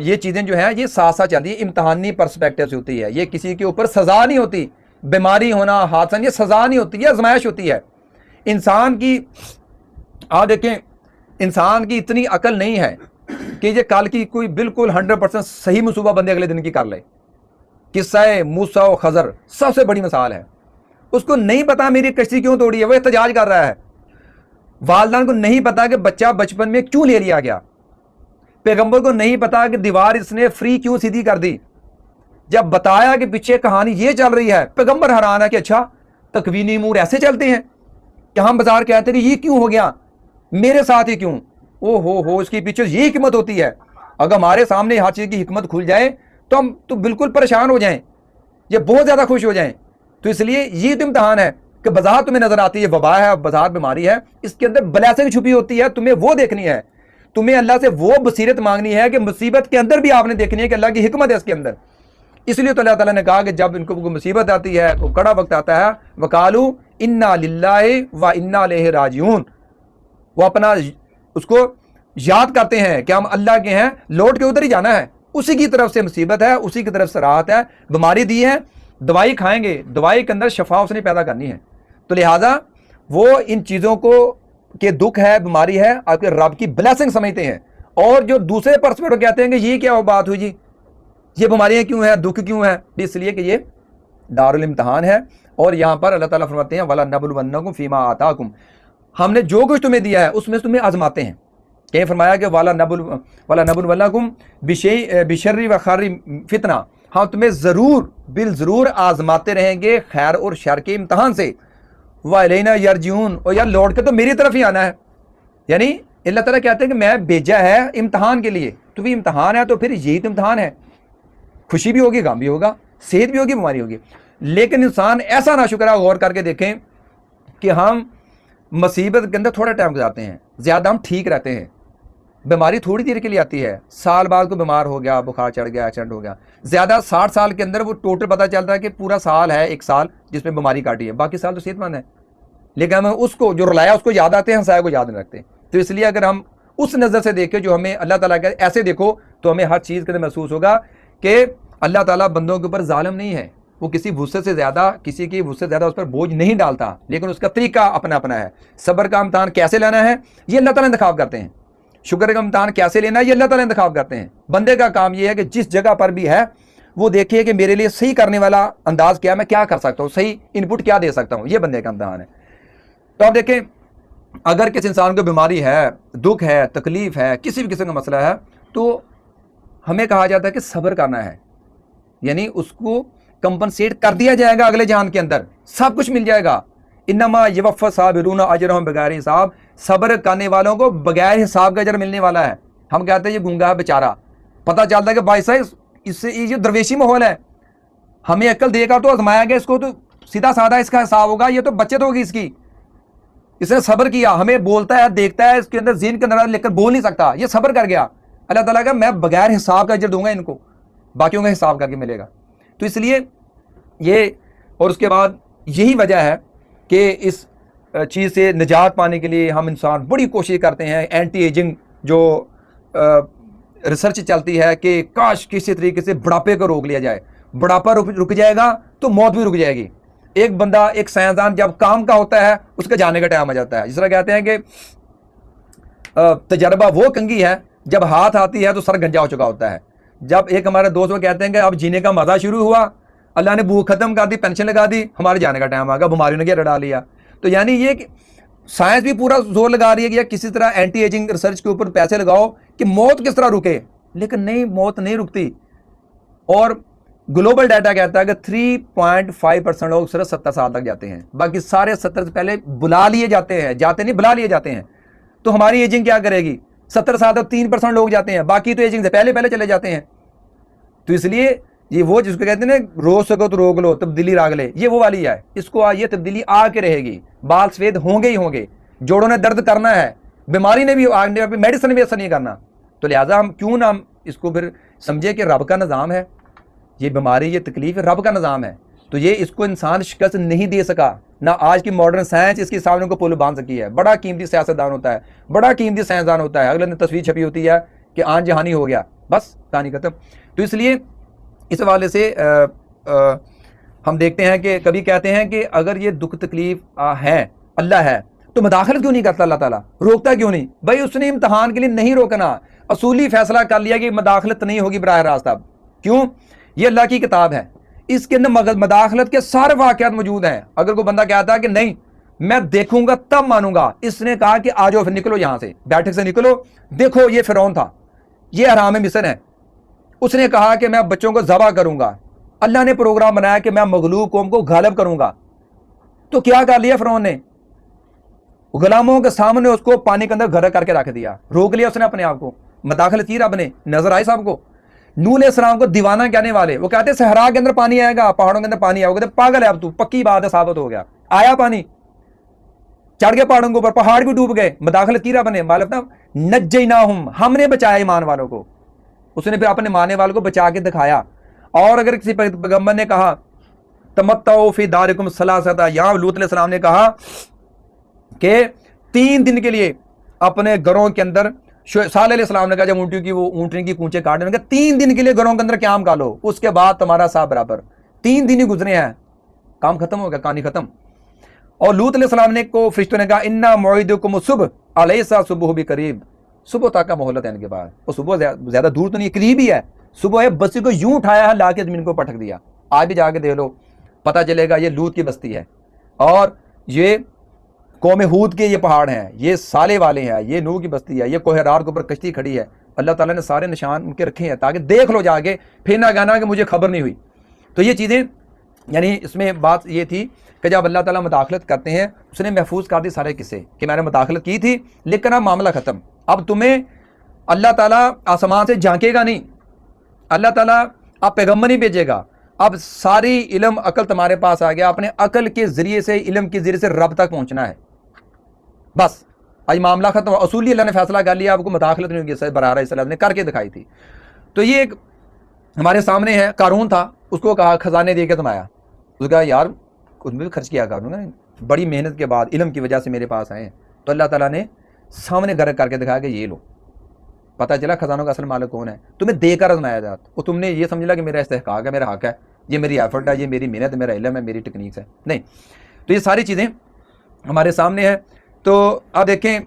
یہ چیزیں جو ہیں یہ ساتھ ساتھ چلتی ہے، امتحانی پرسپیکٹو سے ہوتی ہے. یہ کسی کے اوپر سزا نہیں ہوتی، بیماری ہونا، حادثہ، یہ سزا نہیں ہوتی، یہ آزمائش ہوتی ہے. انسان کی آپ دیکھیں، انسان کی اتنی عقل نہیں ہے کہ یہ کل کی کوئی بالکل 100% صحیح منصوبہ بندی اگلے دن کی کر لے. قصہ موسیٰ و خضر سب سے بڑی مثال ہے. اس کو نہیں پتا میری کشتی کیوں توڑی ہے، وہ احتجاج کر رہا ہے. والدین کو نہیں پتا کہ بچہ بچپن میں کیوں لے لیا گیا. پیغمبر کو نہیں پتا کہ دیوار اس نے فری کیوں سیدھی کر دی. جب بتایا کہ پیچھے کہانی یہ چل رہی ہے، پیغمبر حیران ہے کہ اچھا تکوینی امور ایسے چلتے ہیں کہ ہم بازار کہتے ہیں یہ کیوں ہو گیا، میرے ساتھ ہی کیوں. او ہو اس کے پیچھے یہ حکمت ہوتی ہے. اگر ہمارے سامنے ہر چیز کی حکمت کھل جائے تو ہم تو بالکل پریشان ہو جائیں یا بہت زیادہ خوش ہو جائیں. تو اس لیے یہ تو امتحان ہے کہ بازار تمہیں نظر آتی ہے وبا ہے، بازار بیماری ہے، اس کے اندر بلیسنگ چھپی ہوتی ہے، تمہیں وہ دیکھنی ہے. تمہیں اللہ سے وہ بصیرت مانگنی ہے کہ مصیبت کے اندر بھی آپ نے دیکھنی ہے کہ اللہ کی حکمت ہے اس کے اندر. اس لیے تو اللہ تعالیٰ نے کہا کہ جب ان کو کوئی مصیبت آتی ہے، وہ کڑا وقت آتا ہے، وقالو انا للہ و انا الیہ راجعون، وہ اپنا اس کو یاد کرتے ہیں کہ ہم اللہ کے ہیں، لوٹ کے ادھر ہی جانا ہے. اسی کی طرف سے مصیبت ہے، اسی کی طرف سے راحت ہے. بیماری دی ہے، دوائی کھائیں گے، دوائی کے اندر شفا اس نے پیدا کرنی ہے. تو لہٰذا وہ ان چیزوں کو کہ دکھ ہے، بیماری ہے، آپ کے رب کی بلیسنگ سمجھتے ہیں. اور جو دوسرے پرسپیکٹو کہتے ہیں کہ یہ کیا بات ہوئی جی، یہ بیماریاں کیوں ہیں، دکھ کیوں ہے، اس لیے کہ یہ دارالامتحان ہے. اور یہاں پر اللہ تعالیٰ فرماتے ہیں وَلَنَبْلُوَنَّكُمْ فِي مَا آتَاكُمْ، ہم نے جو کچھ تمہیں دیا ہے اس میں تمہیں آزماتے ہیں. کہیں فرمایا کہ وَلَنَبْلُوَنَّكُمْ بِشَرِّ وَخَيْرٍ فِتْنَةً، ہم تمہیں ضرور بالضرور آزماتے رہیں گے خیر اور شر کے امتحان سے. وَإِلَيْنَا يَرْجِعُونَ، اور یار لوٹ کے تو میری طرف ہی آنا ہے. یعنی اللہ تعالیٰ کہتے ہیں کہ میں بھیجا ہے امتحان کے لیے. تو بھی امتحان ہے تو پھر یہی تو امتحان ہے، خوشی بھی ہوگی، غم بھی ہوگا، صحت بھی ہوگی، بیماری ہوگی. لیکن انسان ایسا نہ شکرہ غور کر کے دیکھیں کہ ہم مصیبت کے اندر تھوڑا ٹائم گزارتے ہیں، زیادہ ہم ٹھیک رہتے ہیں. بیماری تھوڑی دیر کے لیے آتی ہے، سال بعد کو بیمار ہو گیا، بخار چڑھ گیا، ایکسیڈنٹ ہو گیا. زیادہ 60 سال کے اندر وہ ٹوٹل پتہ چلتا ہے کہ پورا سال ہے، ایک سال جس میں بیماری کاٹی ہے، باقی سال تو صحت مند ہے. لیکن ہمیں اس کو جو رلایا اس کو یاد آتے ہیں، ہمسایہ کو یاد نہیں رکھتے. تو اس لیے اگر ہم اس نظر سے دیکھیں جو ہمیں اللہ تعالیٰ کا ایسے دیکھو تو ہمیں ہر چیز کے اندر محسوس ہوگا کہ اللہ تعالیٰ بندوں کے اوپر ظالم نہیں ہے. وہ کسی وسعت سے زیادہ، کسی کی وسعت سے زیادہ اس پر بوجھ نہیں ڈالتا، لیکن اس کا طریقہ اپنا اپنا ہے. صبر کا امتحان کیسے لینا ہے یہ اللہ تعالیٰ انتخاب کرتے ہیں. شکر کا امتحان کیسے لینا ہے یہ اللہ تعالیٰ انتخاب کرتے ہیں. بندے کا کام یہ ہے کہ جس جگہ پر بھی ہے وہ دیکھیے کہ میرے لیے صحیح کرنے والا انداز کیا، میں کیا کر سکتا ہوں، صحیح ان پٹ کیا دے سکتا ہوں. یہ بندے کا امتحان ہے. تو آپ دیکھیں اگر کسی انسان کو بیماری ہے، دکھ ہے، تکلیف ہے، کسی بھی قسم کا مسئلہ ہے، تو ہمیں کہا جاتا ہے کہ صبر کرنا ہے. یعنی اس کو کمپنسیٹ کر دیا جائے گا، اگلے جہان کے اندر سب کچھ مل جائے گا. انما یوفی الصابرون اجرهم بغیر حساب، صبر کرنے والوں کو بغیر حساب کا اجر ملنے والا ہے. ہم کہتے ہیں یہ گونگا ہے بیچارہ، پتہ چلتا ہے کہ بھائی صاحب اس سے یہ درویشی ماحول ہے، ہمیں عقل دے گا تو آزمایا گیا اس کو، تو سیدھا سادہ اس کا حساب ہوگا، یہ تو بچت ہوگی اس کی. اس نے صبر کیا، ہمیں بولتا ہے، دیکھتا ہے، اس کے اندر ذہن کے اندر لے کر بول نہیں سکتا، یہ صبر کر گیا. اللہ تعالیٰ کا میں بغیر حساب کا اجر دوں گا ان کو، باقیوں کا حساب کر کے ملے گا. تو اس لیے یہ، اور اس کے بعد यही वजह है कि इस चीज़ से निजात पाने के लिए हम इंसान बड़ी कोशिश करते हैं। एंटी एजिंग जो रिसर्च चलती है कि काश किसी तरीके से बुढ़ापे को रोक लिया जाए, बुढ़ापा रुक जाएगा तो मौत भी रुक जाएगी। एक बंदा, एक साइंसदान जब काम का होता है उसका जाने का टाइम आ जाता है। जिस तरह कहते हैं कि तजर्बा वो कंघी है, जब हाथ आती है तो सर गंजा हो चुका होता है। जब एक हमारे दोस्त वो कहते हैं कि अब जीने का मज़ा शुरू हुआ, अल्लाह ने भूख खत्म कर दी, पेंशन लगा दी, हमारे जाने का टाइम आ गया, बीमारियों ने घेरा डाल लिया। तो यानी ये कि साइंस भी पूरा जोर लगा रही है कि या किसी तरह एंटी एजिंग रिसर्च के ऊपर पैसे लगाओ कि मौत किस तरह रुके, लेकिन नहीं, मौत नहीं रुकती। और ग्लोबल डाटा कहता है कि 3.5% लोग सिर्फ 70 साल तक जाते हैं, बाकी सारे 70 से पहले बुला लिए जाते हैं, जाते नहीं बुला लिए जाते हैं। तो हमारी एजिंग क्या करेगी? 70 साल तक 3% लोग जाते हैं, बाकी तो एजिंग से पहले पहले चले जाते हैं। तो इसलिए ये वो जिसको कहते हैं ना, रोक सको तो रोक लो, तब्दीली राग ले, ये वो वाली है। इसको ये तब्दीली आके रहेगी, बाल सफेद होंगे ही होंगे, जोड़ों ने दर्द करना है, बीमारी ने भी, मेडिसिन ने भी असर नहीं करना। तो लिहाजा हम क्यों ना इसको फिर समझे कि रब का निज़ाम है, ये बीमारी, ये तकलीफ रब का निज़ाम है। तो ये इसको इंसान शिकस्त नहीं दे सका, ना आज की मॉडर्न साइंस इसके सामने को पुल बांध सकी है। बड़ा कीमती सियासतदान होता है, बड़ा कीमती साइंसदान होता है, अगले दिन तस्वीर छपी होती है कि आन जहानी हो गया, बस कहानी खत्म। तो इसलिए इस हवाले से हम देखते हैं कि कभी कहते हैं कि अगर ये दुख तकलीफ है, अल्लाह है, तो मदाखलत क्यों नहीं करता अल्लाह ताला, रोकता क्यों नहीं? भाई उसने इम्तहान के लिए नहीं रोकना, असूली फैसला कर लिया कि मदाखलत नहीं होगी बराह रास्त। अब क्यों? ये अल्लाह की किताब है, इसके अंदर मदाखलत के सारे वाक़यात मौजूद हैं। अगर कोई बंदा कहता है कि नहीं मैं देखूंगा तब मानूंगा, इसने कहा कि आ जाओ फिर निकलो यहाँ से, बैठक से निकलो, देखो ये फिरौन था, ये हराम मिस्र है, उसने कहा कि मैं बच्चों को ज़बह करूंगा, अल्लाह ने प्रोग्राम बनाया कि मैं मगलूब कौम को गालिब करूंगा। तो क्या कर लिया फिरौन ने? गुलामों के सामने उसको पानी के अंदर गर्क करके रख दिया, रोक लिया उसने अपने आप को। मदाखलत की रब ने, नजर आई साहब को। नूह अलैहिस्सलाम को दीवाना कहने वाले, वो कहते सहरा के अंदर पानी आएगा, पहाड़ों के अंदर पानी आएगा, पागल है अब तू, पक्की बात है, साबित हो गया, आया पानी, चढ़ गए पहाड़ों के ऊपर, पहाड़ भी डूब गए। मदाखलत की रब ने, मालूम नज्जैनाहुम, हमने बचाया ईमान वालों को। उसने फिर अपने मानने वालों को बचा के दिखाया। और अगर किसी पैगंबर ने कहा तमत्तऊ फी दारिकुम सलासता, यहाँ लूत अलैहिस्सलाम ने कहा कि 3 दिन के लिए अपने घरों के अंदर, सालेह अलैहिस्सलाम ने कहा जब ऊँटनी की कूंचे काटने, 3 दिन के लिए घरों के अंदर क्याम कर लो, उसके बाद तुम्हारा साथ बराबर। 3 दिन ही गुजरे हैं, काम खत्म हो गया, कहानी खत्म। और लूत अलैहिस्सलाम ने को फरिश्तों ने कहा इन्ना मौइदुकुम सुबह अलैसा सुबह भी करीब, सुबह तक का मोहलत है इनके पास। और सुबह ज्यादा दूर तो नहीं, करीब ही है। सुबह है, बस्ती को यूं उठाया है, लाके जमीन को पटक दिया। आज भी जाके देख लो, पता चलेगा ये लूत की बस्ती है। और ये कौम हूद के ये पहाड़ हैं, ये साले वाले हैं, ये नूह की बस्ती है, ये कोहरार के ऊपर कश्ती खड़ी है। अल्लाह ताला ने सारे निशान उनके रखे हैं ताकि देख लो जाके, फिर ना कहना कि मुझे खबर नहीं हुई। तो ये चीज़ें, यानी इसमें बात ये थी कि जब अल्लाह ताला मदाखलत करते हैं, उसने महफूज कर दी सारे किस्से कि मैंने मदाखलत की थी, लेकिन अब मामला ख़त्म। अब तुम्हें अल्लाह ताला आसमान से झांकेगा नहीं, अल्लाह ताला आप पैगम्बर नहीं भेजेगा। अब सारी इल्म अकल तुम्हारे पास आ गया, अपने अकल के ज़रिए से, इल्म के ज़रिए से रब तक पहुँचना है, बस आज मामला खत्म। असूली अल्लाह ने फैसला कर लिया, आपको मदाखलत नहीं होगी, बरारा इस्लाम ने करके दिखाई थी। तो ये एक हमारे सामने है, कारून था, उसको कहा खजाने दे के तुम आया, उसने कहा यार उसमें भी खर्च किया करूँगा, बड़ी मेहनत के बाद इल्म की वजह से मेरे पास आए। तो अल्लाह ताला ने सामने गर्क करके दिखाया कि ये लो, पता चला खजानों का असल मालिक कौन है। तुम्हें देकर आजमाया जाता, और तुमने ये समझ लिया कि मेरा इस्तेहकाक है, मेरा हक है, ये मेरी एफर्ट है, ये मेरी मेहनत, मेरा इल्म है, मेरी टेक्निक्स है, नहीं। तो ये सारी चीज़ें हमारे सामने है। तो अब देखें,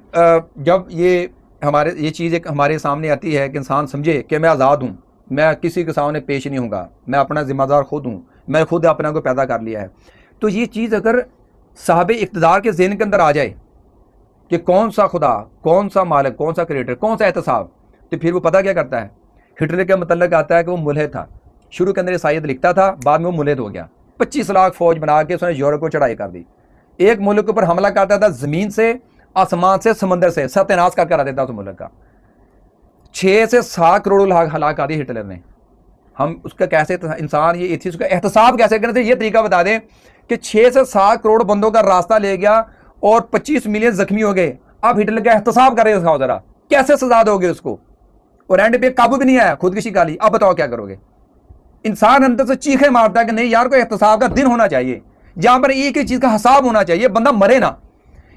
जब ये चीज़ एक हमारे सामने आती है कि इंसान समझे कि मैं आज़ाद हूँ, मैं किसी के सामने पेश नहीं होऊंगा, मैं अपना ज़िम्मेदार खुद हूँ, मैं खुद अपने को पैदा कर लिया है। तो ये चीज़ अगर साहब इक़्तिदार के ज़हन के अंदर आ जाए कि कौन सा खुदा, कौन सा मालिक, कौन सा क्रिएटर, कौन सा एहतसाब, तो फिर वो पता क्या करता है। हिटलर के मतलब आता है कि वो मुल्हिद था, शुरू के अंदर ईसाईयत लिखता था, बाद में वो मुल्हिद हो गया। 25 लाख फौज बना के उसने यूरोप को चढ़ाई कर दी, एक मुल्क के ऊपर हमला करता था, ज़मीन से, आसमान से, समंदर से, सत्यानाश करके आ देता उस मुल्क का। 6 से 7 करोड़ हलाक कर दी हिटलर ने। हम उसका कैसे इंसान ये एथिस्ट का एहतसाब कैसे करने थे, ये तरीका बता दें कि 6 से 7 करोड़ बंदों का रास्ता ले गया और 25 मिलियन जख्मी हो गए। अब हिटलर का एहतसाब कर रहे हो, जरा कैसे सजा दोगे उसको, और एंड पे काबू भी नहीं आया, खुदकुशी कर ली। अब बताओ क्या करोगे। इंसान अंदर से चीखे मारता है कि नहीं यार, कोई एहतसाब का दिन होना चाहिए, जहाँ पर एक ही चीज़ का हिसाब होना चाहिए, बंदा मरे ना।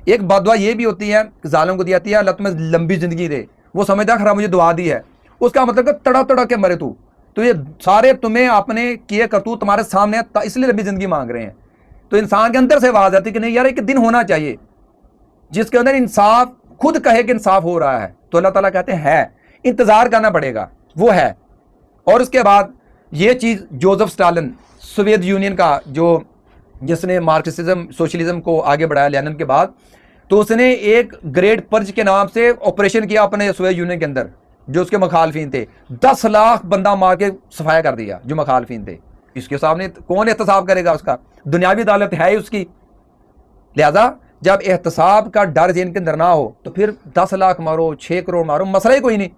एक बदुआ ये भी होती है जालिम को दी जाती है, अल्लाह तुम्हें लंबी ज़िंदगी दे, वो समझदा खरा मुझे दुआ दी है, उसका मतलब कि तड़ा तड़ा के मरे तू, तो ये सारे तुम्हें अपने किए करतूत तुम्हारे सामने इसलिए लंबी ज़िंदगी मांग रहे हैं। तो इंसान के अंदर से आवाज़ आती है कि नहीं यार, एक दिन होना चाहिए जिसके अंदर इंसाफ खुद कहे कि इंसाफ हो रहा है। तो अल्लाह ताला कहते हैं इंतज़ार करना पड़ेगा, वो है। और उसके बाद ये चीज़ जोसेफ स्टालिन, सोवियत यूनियन का जो जिसने मार्क्सिज्म सोशलिज्म को आगे बढ़ाया लेनिन के बाद, तो उसने एक ग्रेट पर्ज के नाम से ऑपरेशन किया अपने सोवियत यूनियन के अंदर। जो उसके मुखालफिन थे 10 लाख बंदा मार के सफाया कर दिया जो मुखालफिन थे। इसके सामने कौन एहतसाब करेगा, उसका दुनियावी अदालत है ही उसकी। लिहाजा जब एहतसाब का डर जेन के अंदर ना हो तो फिर 10 लाख मारो, 6 करोड़ मारो, मसला ही कोई नहीं।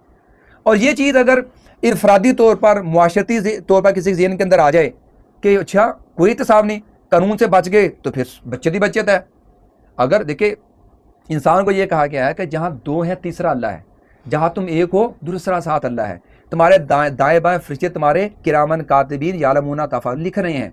और ये चीज़ अगर इनफरादी तौर पर, मुआशरती तौर पर किसी जेन के अंदर आ जाए कि अच्छा कोई एहतसाब नहीं, कानून से बच गए, तो फिर बच्चे की बच्चत है। अगर देखिए इंसान को ये कहा गया है कि जहाँ दो हैं तीसरा अल्लाह है, जहाँ तुम एक हो दूसरा साथ अल्लाह है। तुम्हारे दाएं बाएं फरिश्ते तुम्हारे किरामन कातिबीन यालमूना तफ़अलून लिख रहे हैं।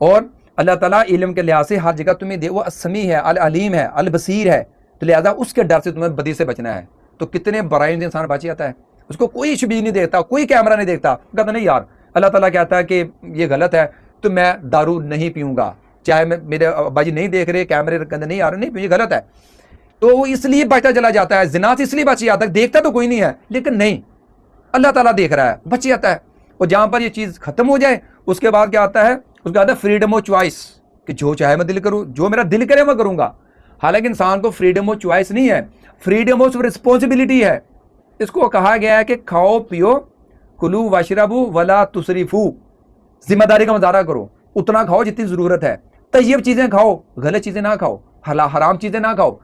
और अल्लाह ताला इल्म के लिहाज से हर जगह तुम्हें दे, वो असमी है, अल अलीम है, अल बसीर है। तो लिहाजा उसके डर से तुम्हें बदी से बचना है। तो कितने बुराइयों से इंसान बच जाता है, उसको कोई शबीर नहीं देखता, कोई कैमरा नहीं देखता, कहता नहीं यार अल्लाह ताला कहता है कि ये गलत है तो मैं दारू नहीं पीऊँगा, चाहे मैं मेरे अब्बाजी नहीं देख रहे, कैमरे के अंदर नहीं आ रहे, नहीं ये गलत है। तो वो इसलिए बचता चला जाता है, जिना से इसलिए बच जाता है, देखता तो कोई नहीं है लेकिन नहीं अल्लाह ताला देख रहा है, बच जाता है। और जहाँ पर ये चीज़ ख़त्म हो जाए उसके बाद क्या आता है, उसके बाद फ्रीडम ऑफ चॉइस, कि जो चाहे मैं दिल करूँ, जो मेरा दिल करे मैं करूँगा। हालांकि इंसान को फ्रीडम ऑफ चॉइस नहीं है, फ्रीडम ऑफ रिस्पॉन्सिबिलिटी है। इसको कहा गया है कि खाओ पियो, कुलू वशरबू वला तुसरिफू, जिम्मेदारी का मुजाहरा करो, उतना खाओ जितनी ज़रूरत है, तय्यब चीज़ें खाओ, गलत चीज़ें ना खाओ, हराम चीज़ें ना खाओ।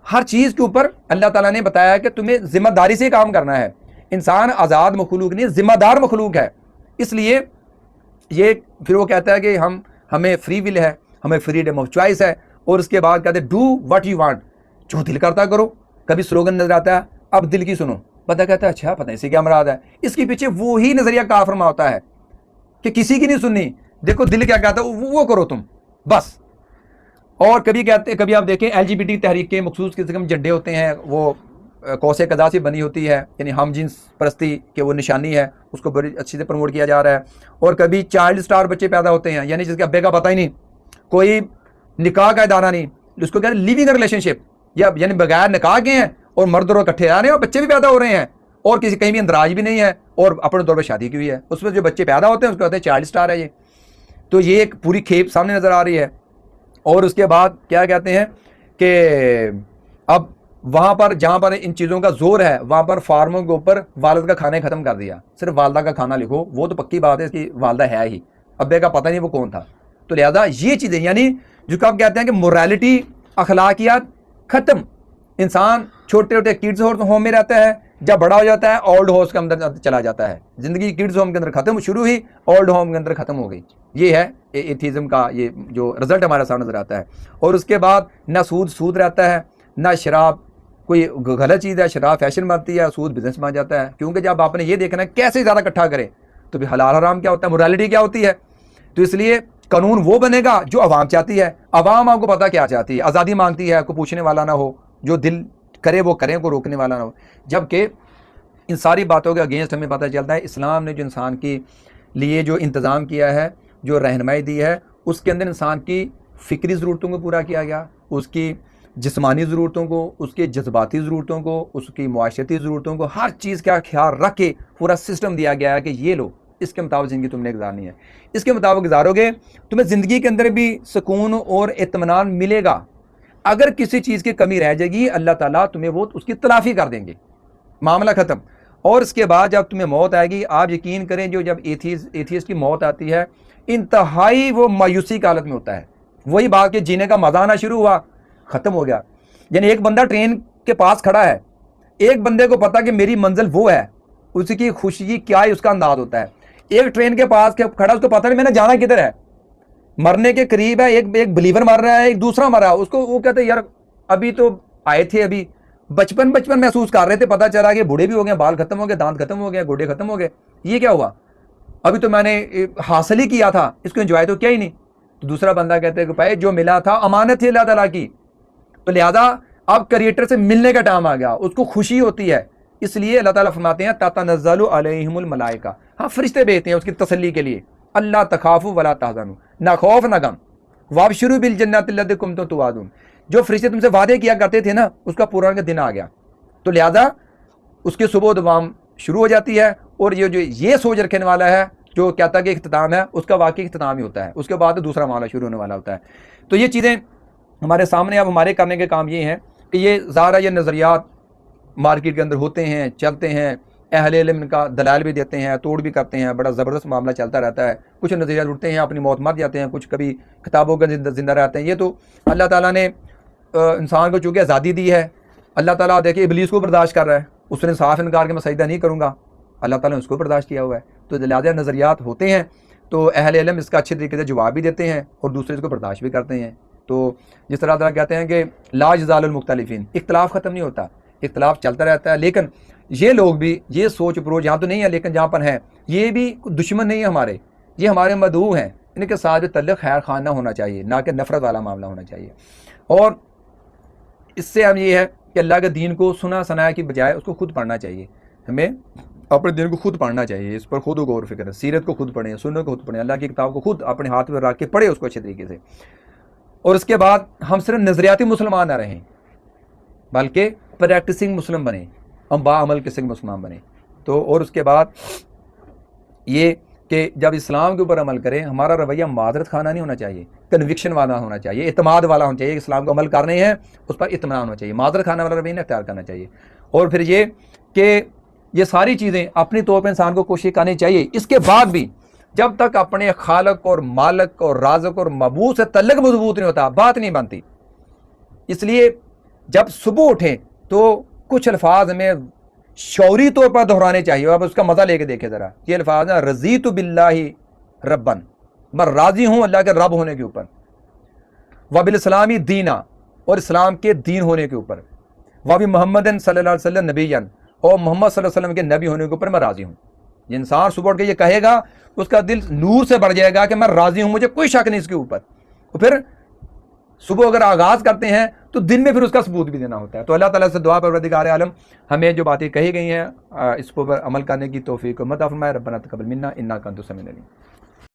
हर चीज़ के ऊपर अल्लाह ताला ने बताया कि तुम्हें जिम्मेदारी से काम करना है। इंसान आज़ाद मखलूक नहीं, जिम्मेदार मखलूक है। इसलिए ये फिर वो कहता है कि हमें फ्री विल है, हमें फ्रीडम ऑफ चॉइस है। और उसके बाद कहते हैं डू व्हाट यू वांट, जो दिल करता करो। कभी स्लोगन नजर आता है अब दिल की सुनो, पता कहता है अच्छा पता इसे क्या मुराद है। इसके पीछे वो ही नजरिया काफिर में होता है कि किसी की नहीं सुननी, देखो दिल क्या कहता है वो करो तुम बस। और कभी कहते, कभी आप देखें LGBT तहरीक के मखसूस किस्म झंडे होते हैं, वो कौसे कदा से बनी होती है, यानी हम जिन्स परस्ती के वो निशानी है, उसको बड़ी अच्छी से प्रमोट किया जा रहा है। और कभी चाइल्ड स्टार बच्चे पैदा होते हैं, यानी जिसके अब्बे का पता ही नहीं, कोई निकाह का इदारा नहीं, उसको कहते हैं लिविंग रिलेशनशिप, या यानी बगैर निकाह के हैं और मर्द और इकट्ठे आ रहे हैं और बच्चे भी पैदा हो रहे हैं और किसी कहीं भी अंदराज भी नहीं है और अपने तौर पर शादी की हुई है, उसमें जो बच्चे पैदा होते हैं उसको कहते हैं चाइल्ड स्टार है ये। तो ये एक पूरी खेप सामने नज़र आ रही है। और उसके बाद क्या कहते हैं कि अब वहाँ पर जहाँ पर इन चीज़ों का जोर है वहाँ पर फार्मों के ऊपर वालिद का खाना ख़त्म कर दिया, सिर्फ वालदा का खाना लिखो। वो तो पक्की बात है इसकी वालदा है ही, अब्बे का पता नहीं वो कौन था। तो लिहाजा ये चीज़ें, यानी जिसको आप कहते हैं कि मोरालिटी, अखलाकियात ख़त्म। इंसान छोटे छोटे किड्स होम में रहता है, जब बड़ा हो जाता है ओल्ड हाउस के अंदर चला जाता है। ज़िंदगी किड्स होम के अंदर ख़त्म शुरू हुई, ओल्ड होम के अंदर ख़त्म हो गई। ये है एथीज़म का ये जो रिज़ल्ट हमारे सामने नज़र आता है। और उसके बाद ना सूद रहता है, ना शराब कोई गलत चीज़ है, शराब फैशन बनती है, सूद बिजनेस बन जाता है। क्योंकि जब आपने ये देखना है कैसे ज़्यादा इकट्ठा करें, तो भी हलाल हराम क्या होता है, मोरालिटी क्या होती है। तो इसलिए कानून वो बनेगा जो आवाम चाहती है। आवाम आपको पता क्या चाहती है, आज़ादी मांगती है, कोई पूछने वाला ना हो, जो दिल करे वो करें, को रोकने वाला ना हो। जबकि इन सारी बातों के अगेंस्ट हमें पता चलता है इस्लाम ने जो इंसान के लिए जो इंतज़ाम किया है, जो रहनुमाई दी है, उसके अंदर इंसान की फ़िक्री ज़रूरतों को पूरा किया गया, उसकी जिस्मानी ज़रूरतों को, उसके जज्बाती ज़रूरतों को, उसकी मुआशरती ज़रूरतों को, हर चीज़ का ख्याल रख के पूरा सिस्टम दिया गया है कि ये लो, इसके मुताबिक ज़िंदगी तुमने गुजारनी है, इसके मुताबिक गुजारोगे तुम्हें ज़िंदगी के अंदर भी सुकून और इत्मीनान मिलेगा। अगर किसी चीज़ की कमी रह जाएगी अल्लाह ताला तुम्हें वो उसकी तलाफ़ी कर देंगे, मामला ख़त्म। और इसके बाद जब तुम्हें मौत आएगी, आप यकीन करें जो जब एथियस्ट की मौत आती है इंतहाई वो मायूसी की हालत में होता है। वही बात कि जीने का मज़ा आना शुरू हुआ, ख़त्म हो गया। यानी एक बंदा ट्रेन के पास खड़ा है, एक बंदे को पता कि मेरी मंजिल वो है, उसकी खुशी क्या है उसका अंदाज होता है। एक ट्रेन के पास खड़ा, उसको पता नहीं मैंने जाना किधर है, मरने के करीब है, एक बिलीवर मर रहा है, एक दूसरा मर रहा है, उसको वो कहते हैं यार अभी तो आए थे, अभी बचपन महसूस कर रहे थे, पता चला कि बूढ़े भी हो गए, बाल खत्म हो गए, दांत खत्म हो गए, गोडे खत्म हो गए, ये क्या हुआ, अभी तो मैंने हासिल ही किया था, इसको एंजॉय तो किया ही नहीं। تو دوسرا بندہ کہتے ہیں کہ بھائی جو ملا تھا امانت تھی اللہ تعالیٰ کی، تو لہذا اب کریٹر سے ملنے کا ٹائم آ گیا، اس کو خوشی ہوتی ہے، اس لیے اللہ تعالیٰ فرماتے ہیں تتنزل علیہم الملائکہ، ہاں فرشتے بھیجتے ہیں اس کی تسلی کے لیے، اللہ تخافوا ولا تحزنوا، نہ خوف نہ غم، وابشروا بالجنۃ التی کنتم توعدون، جو فرشتے تم سے وعدے کیا کرتے تھے نا اس کا پورا کا دن آ گیا، تو لہذا اس کی صبح و دوام شروع ہو جاتی ہے، اور یہ جو یہ سوچ رکھنے والا ہے جو کہتا ہے کہ اختتام ہے، اس کا واقعی اختتام ہی ہوتا ہے، اس کے بعد دوسرا معاملہ شروع ہونے والا ہوتا ہے۔ تو یہ چیزیں ہمارے سامنے، اب ہمارے کرنے کے کام یہ ہیں کہ یہ ظاہر یہ نظریات مارکیٹ کے اندر ہوتے ہیں، چلتے ہیں، اہل علم کا دلائل بھی دیتے ہیں، توڑ بھی کرتے ہیں، بڑا زبردست معاملہ چلتا رہتا ہے، کچھ نظریات اٹھتے ہیں اپنی موت مر جاتے ہیں، کچھ کبھی کتابوں کے زندہ رہتے ہیں۔ یہ تو اللہ تعالیٰ نے انسان کو چونکہ آزادی دی ہے، اللہ تعالیٰ دیکھیں ابلیس کو برداشت کر رہا ہے، اس نے صاف انکار کہ میں سجدہ نہیں کروں گا، اللہ تعالیٰ نے اس کو برداشت کیا ہوا ہے، تو لہٰذا نظریات ہوتے ہیں، تو اہل علم اس کا اچھے طریقے سے جواب بھی دیتے ہیں اور دوسرے اس کو برداشت بھی کرتے ہیں۔ تو جس طرح تعالیٰ کہتے ہیں کہ لا یزال المختلفین، اختلاف ختم نہیں ہوتا، اختلاف چلتا رہتا ہے، لیکن یہ لوگ بھی یہ سوچ اپروچ یہاں تو نہیں ہے، لیکن جہاں پر ہیں یہ بھی دشمن نہیں ہے ہمارے، یہ ہمارے مدعو ہیں، ان کے ساتھ تعلق خیر خواہ نہ ہونا چاہیے، نہ کہ نفرت والا معاملہ ہونا چاہیے۔ اور اس سے ہم یہ ہے کہ اللہ کے دین کو سنا سنایا کی بجائے اس کو خود پڑھنا چاہیے، ہمیں اپنے دین کو خود پڑھنا چاہیے، اس پر خود غور و فکر ہے، سیرت کو خود پڑھیں، سنت کو خود پڑھیں، اللہ کی کتاب کو خود اپنے ہاتھ میں رکھ کے پڑھے اس کو اچھے طریقے سے، اور اس کے بعد ہم صرف نظریاتی مسلمان نہ رہیں بلکہ پریکٹسنگ مسلم بنیں، ہم باعمل قسم مسلمان بنیں۔ تو اور اس کے بعد یہ کہ جب اسلام کے اوپر عمل کریں ہمارا رویہ معذرت خانہ نہیں ہونا چاہیے، کنوکشن والا ہونا چاہیے، اعتماد والا ہونا چاہیے، اسلام کو عمل کرنے ہیں اس پر اطمینان ہونا چاہیے، معذرت خانہ والا رویہ اختیار کرنا چاہیے۔ اور پھر یہ کہ یہ ساری چیزیں اپنی طور پہ انسان کو کوشش کرنی چاہیے، اس کے بعد بھی جب تک اپنے خالق اور مالک اور رازق اور معبود سے تعلق مضبوط نہیں ہوتا بات نہیں بنتی۔ اس لیے جب صبح اٹھیں تو کچھ الفاظ ہمیں شعوری طور پر دہرانے چاہیے، اب اس کا مزہ لے کے دیکھیں ذرا، یہ الفاظ ہیں رضیت باللہ ربن، میں راضی ہوں اللہ کے رب ہونے کے اوپر، وبالاسلامی دینا، اور اسلام کے دین ہونے کے اوپر، وبی محمد صلی اللہ علیہ وسلم نبیًا، اور محمد صلی اللہ علیہ وسلم کے نبی ہونے کے اوپر میں راضی ہوں۔ یہ انسان صبح اٹھ کے یہ کہے گا اس کا دل نور سے بڑھ جائے گا کہ میں راضی ہوں، مجھے کوئی شک نہیں اس کے اوپر، اور پھر صبح اگر آغاز کرتے ہیں تو دن میں پھر اس کا ثبوت بھی دینا ہوتا ہے۔ تو اللہ تعالیٰ سے دعا پروردگار عالم ہمیں جو باتیں کہی گئی ہیں اس پر عمل کرنے کی توفیق مت فرمائے، ربنا تقبل منا انک انت السمیع العلیم۔